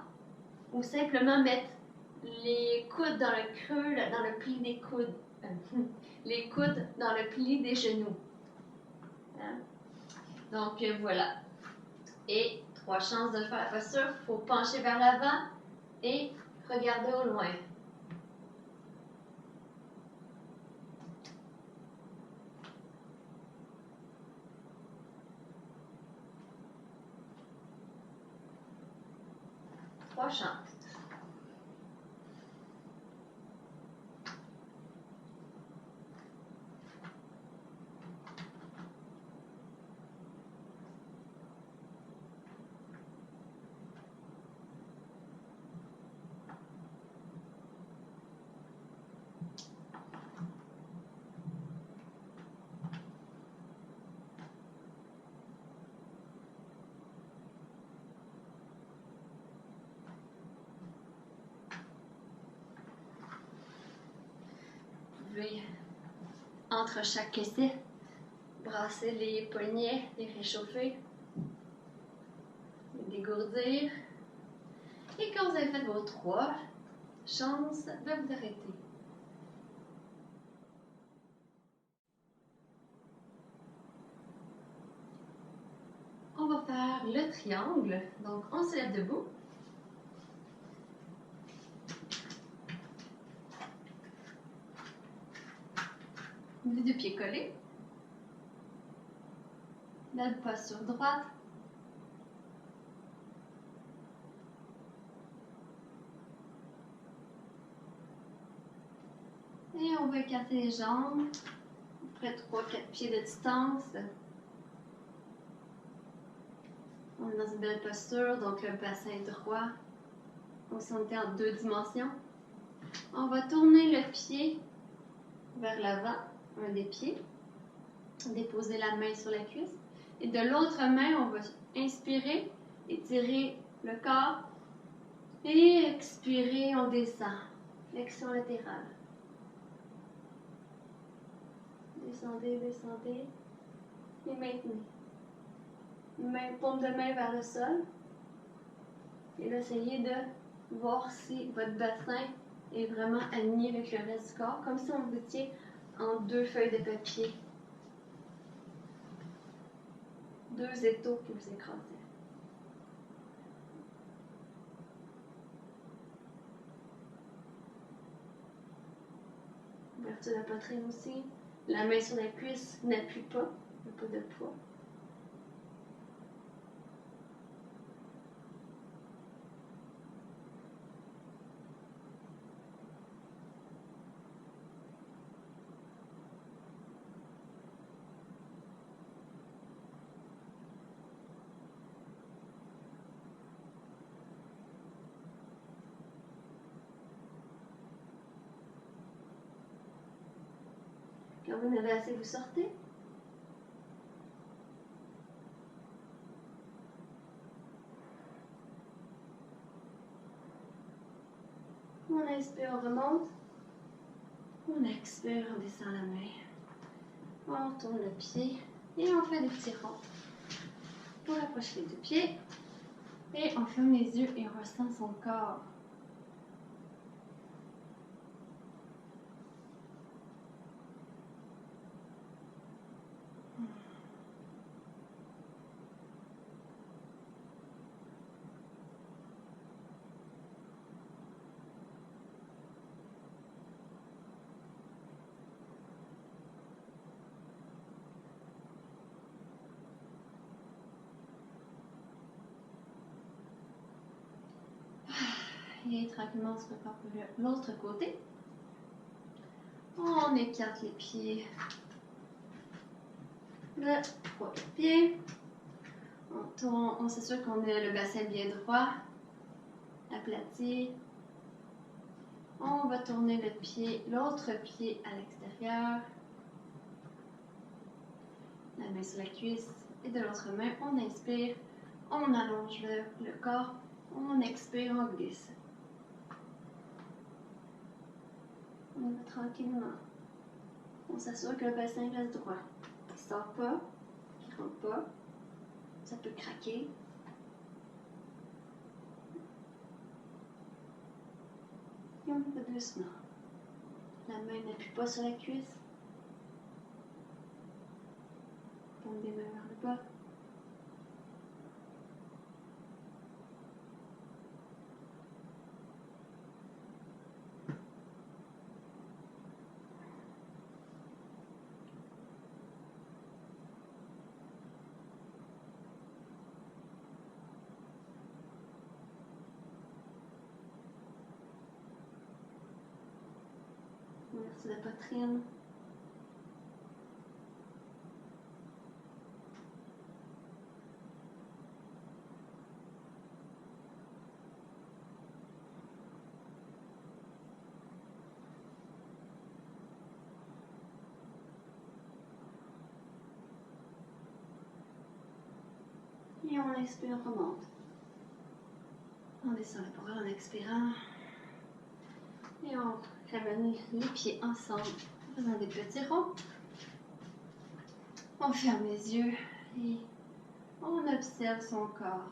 ou simplement mettre les coudes dans le creux, dans le pli des coudes. Les coudes dans le pli des genoux. Hein? Donc, voilà. Et 3 chances de faire la posture. Il faut pencher vers l'avant et regarder au loin. Trois chances. Entre chaque essai, brasser les poignets, les réchauffer, les dégourdir. Et quand vous avez fait vos 3 chances de vous arrêter. On va faire le triangle. Donc, on se lève debout. Les 2 pieds collés. La posture droite. Et on va écarter les jambes. À peu près 3-4 pieds de distance. On est dans une belle posture, donc le bassin est droit. On s'en est en 2 dimensions. On va tourner le pied vers l'avant, un des pieds. Déposer la main sur la cuisse. Et de l'autre main, on va inspirer, étirer le corps. Et expirer, on descend. Flexion latérale. Descendez, descendez. Et maintenez. Paume de main vers le sol. Et là, essayez de voir si votre bassin est vraiment aligné avec le reste du corps, comme si on vous étiez en 2 feuilles de papier. 2 étaux qui vous écrasaient. Ouverture de la poitrine aussi. La main sur la cuisse, n'appuie pas, il n'y a pas de poids. Quand vous en avez assez, vous sortez. On inspire, on remonte. On expire, on descend la main. On tourne le pied et on fait des petits ronds. On rapproche les 2 pieds et on ferme les yeux et on ressent son corps. Et tranquillement, on se prépare pour l'autre côté. On écarte les pieds de 3 pieds. On tourne, on s'assure qu'on a le bassin bien droit, aplati. On va tourner le pied, l'autre pied à l'extérieur. La main sur la cuisse. Et de l'autre main, on inspire, on allonge le corps, on expire, on glisse. Ramenez-le tranquillement. On s'assure que le bassin reste droit. Il ne sort pas, il ne rentre pas. Ça peut craquer. Et on fait doucement. La main n'appuie pas sur la cuisse. Paume des mains vers le bas. Ouverture de poitrine. Et on inspire, on remonte. On descend le bras en expirant. Et on ramène les pieds ensemble en faisant des petits ronds. On ferme les yeux et on observe son corps.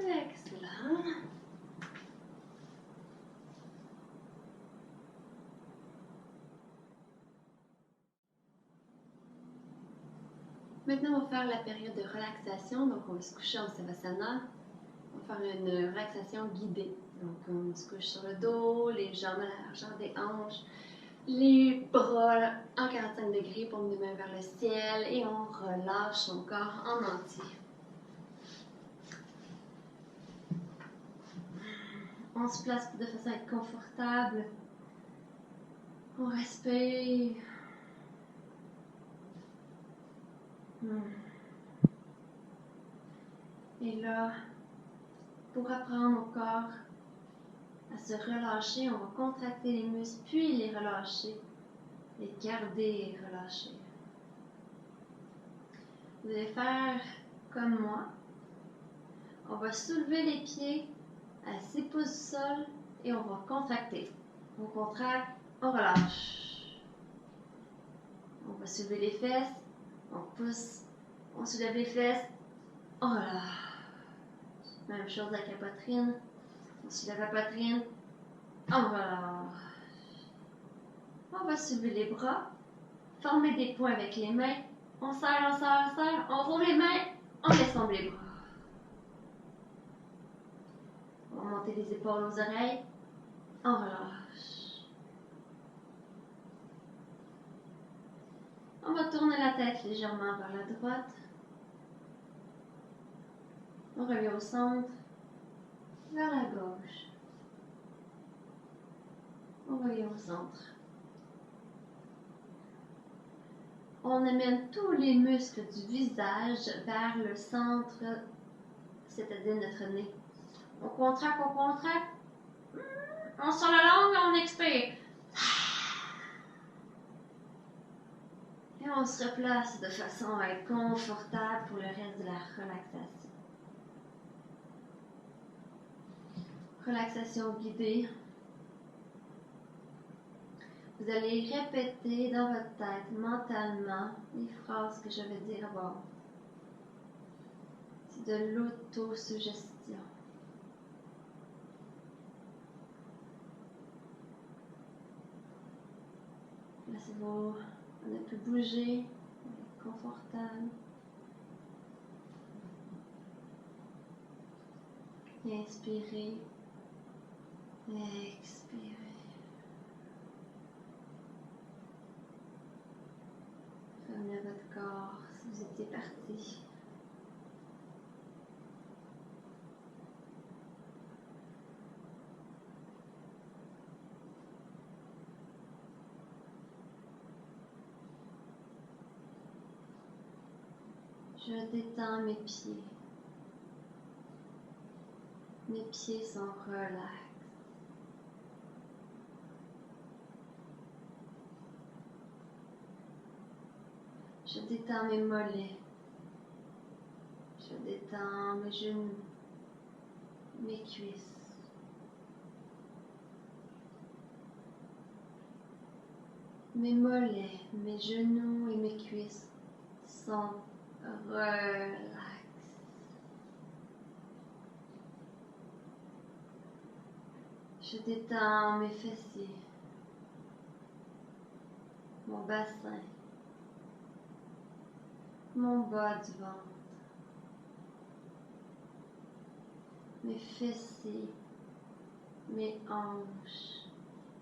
Excellent. Maintenant, on va faire la période de relaxation. Donc, on va se coucher en Savasana. On va faire une relaxation guidée. Donc, on se couche sur le dos, les jambes à l'argent des hanches, les bras en 45 degrés, paume des mains vers le ciel et on relâche son corps en entier. On se place de façon à être confortable. On respire. Et là, pour apprendre au corps à se relâcher, on va contracter les muscles, puis les relâcher. Les garder relâchés. Vous allez faire comme moi. On va soulever les pieds à 6 pouces du sol et on va contracter. On contracte, on relâche. On va soulever les fesses, on pousse, on soulève les fesses, on relâche. Même chose avec la poitrine. On soulève la poitrine, on relâche. On va soulever les bras, former des points avec les mains. On serre, on serre, on serre, on roule les mains, on laisse tomber les bras. On va monter les épaules aux oreilles, on relâche. On va tourner la tête légèrement vers la droite. On revient au centre, vers la gauche. On revient au centre. On amène tous les muscles du visage vers le centre, c'est-à-dire notre nez. On contracte, on contracte. On sort la langue et on expire. Et on se replace de façon à être confortable pour le reste de la relaxation. Relaxation guidée. Vous allez répéter dans votre tête, mentalement, les phrases que je vais dire à voix haute. C'est de l'autosuggestion. Laissez-vous ne plus bouger, confortable. Inspirez, expirez. Revenez à votre corps si vous étiez parti. Je détends mes pieds. Mes pieds sont relax. Je détends mes mollets. Je détends mes genoux, mes cuisses. Mes mollets, mes genoux et mes cuisses sont relax. Je détends mes fessiers, mon bassin, mon bas du ventre, mes fessiers, mes hanches,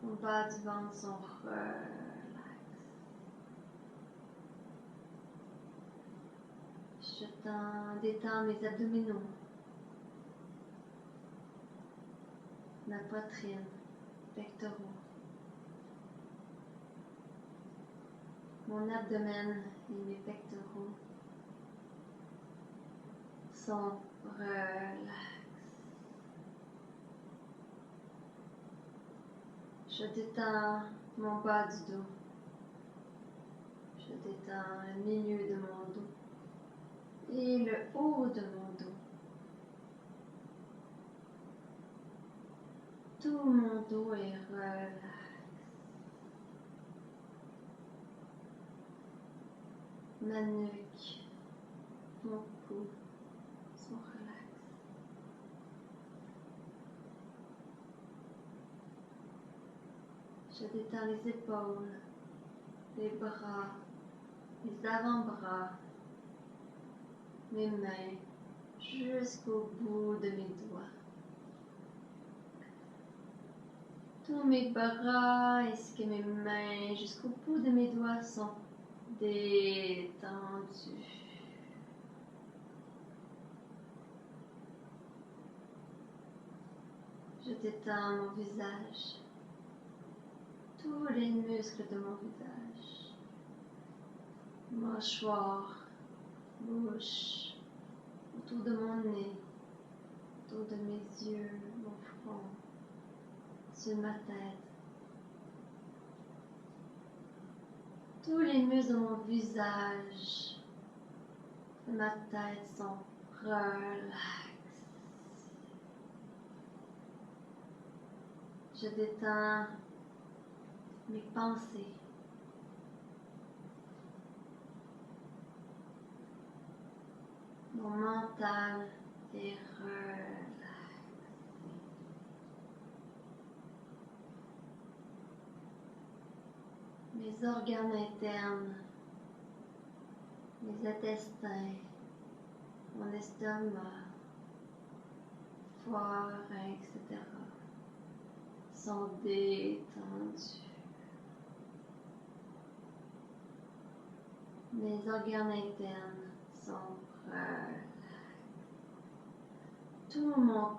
mon bas du ventre sont relax. Je détends mes abdominaux, ma poitrine, pectoraux, mon abdomen et mes pectoraux sont relax. Je détends mon bas du dos. Je détends le milieu de mon dos et le haut de mon dos. Tout mon dos est relax. Ma nuque, mon cou sont relax. Je détends les épaules, les bras, les avant-bras, mes mains jusqu'au bout de mes doigts. Tous mes bras ainsi que mes mains jusqu'au bout de mes doigts sont détendus. Je détends mon visage, tous les muscles de mon visage, mâchoire, bouche, autour de mon nez, autour de mes yeux, mon front, sur ma tête. Tous les muscles de mon visage, de ma tête sont relax. Je détends mes pensées. Mon mental est relax. Mes organes internes, mes intestins, mon estomac, foie, rein, etc. sont détendus. Mes organes internes sont relax. Tout mon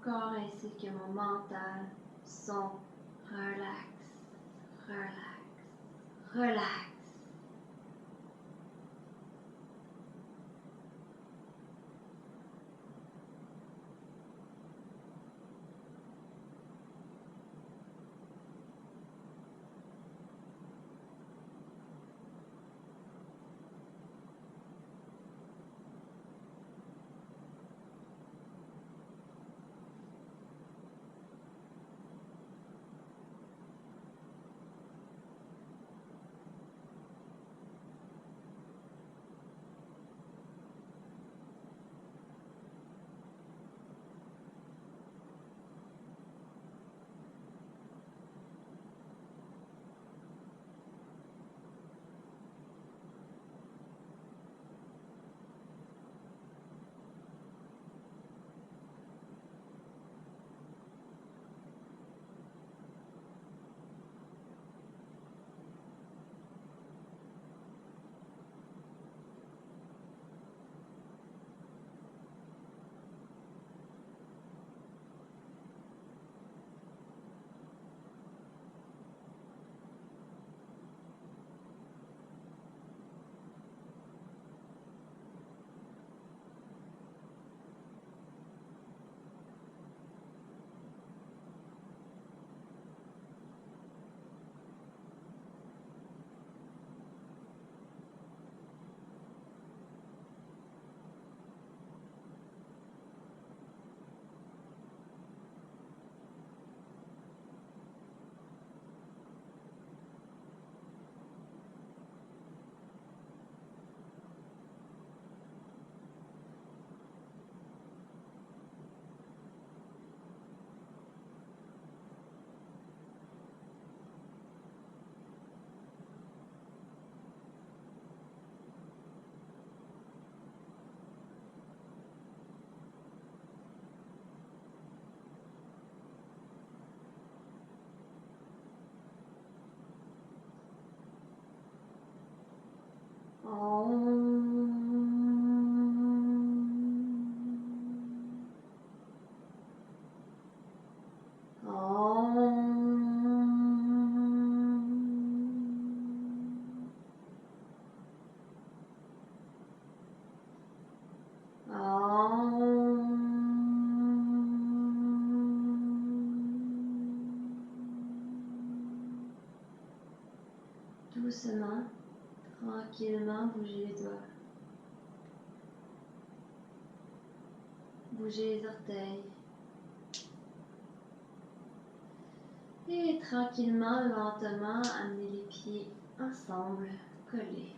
corps ainsi que mon mental sont relax, relax, relax. doucement, tranquillement, bougez les doigts. Bougez les orteils. Et tranquillement, lentement, amenez les pieds ensemble, collés.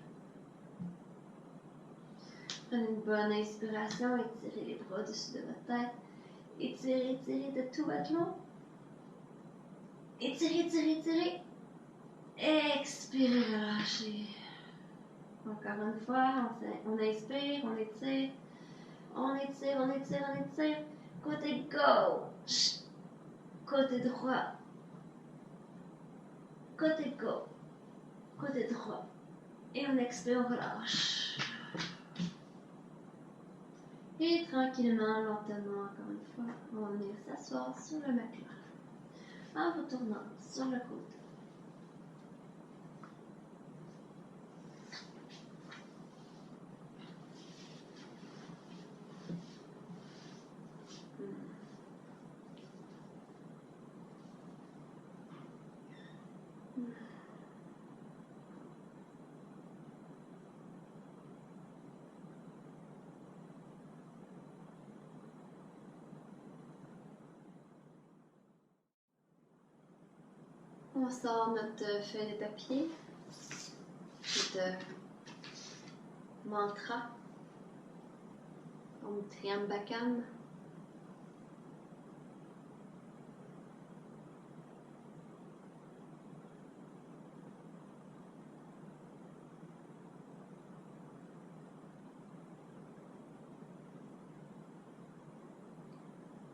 Prenez une bonne inspiration, étirez les bras au-dessus de votre tête. Étirez, étirez de tout votre long. Étirez, étirez, étirez. Expirez, relâchez. Encore une fois, on inspire, on étire. On étire, on étire, on étire. Côté gauche. Côté droit. Côté gauche. Côté droit. Et on expire, on relâche. Et tranquillement, lentement, encore une fois, on va venir s'asseoir sur le matelas. En retournant sur le côté. On sort notre feuille de papier, notre mantra, Om Triambakam.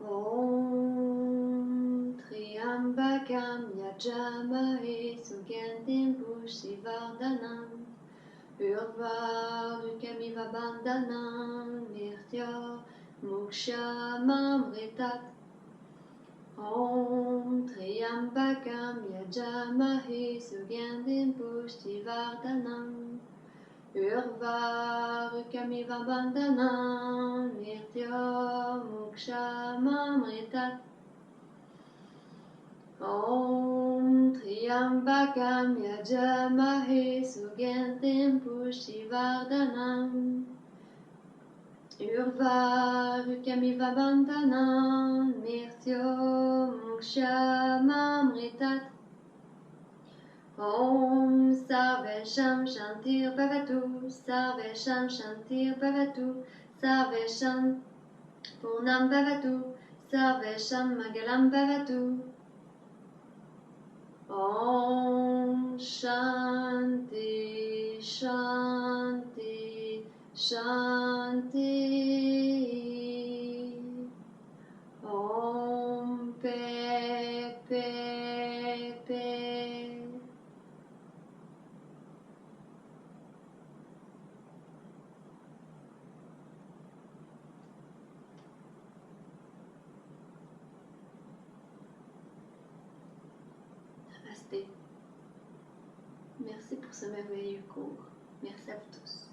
Om Triambakam Yajamahe Sugandhim Pushtivardhanam Urvarukamiva Bandhanam Mirtya Mokshamamritat. Om Triambakam Yajamahe Sugandhim Pushtivardhanam Urvarukamiva Bandhanam Mirtya Mokshamamritat. Om Triambakam Yajamahe Sugandhim Pushtivardhanam Urvarukamiva Bandhanam Mirtya Mokshamamritat. Om Sarvesham Shantir Bhavatu, Sarvesham Shantir Bhavatu, Sarvesham Purnam Bhavatu, Sarvesham Mangalam Bhavatu. Om Shanti Shanti Shanti. Om Pe Pe Pe. Namasté. Merci pour ce merveilleux cours. Merci à vous tous.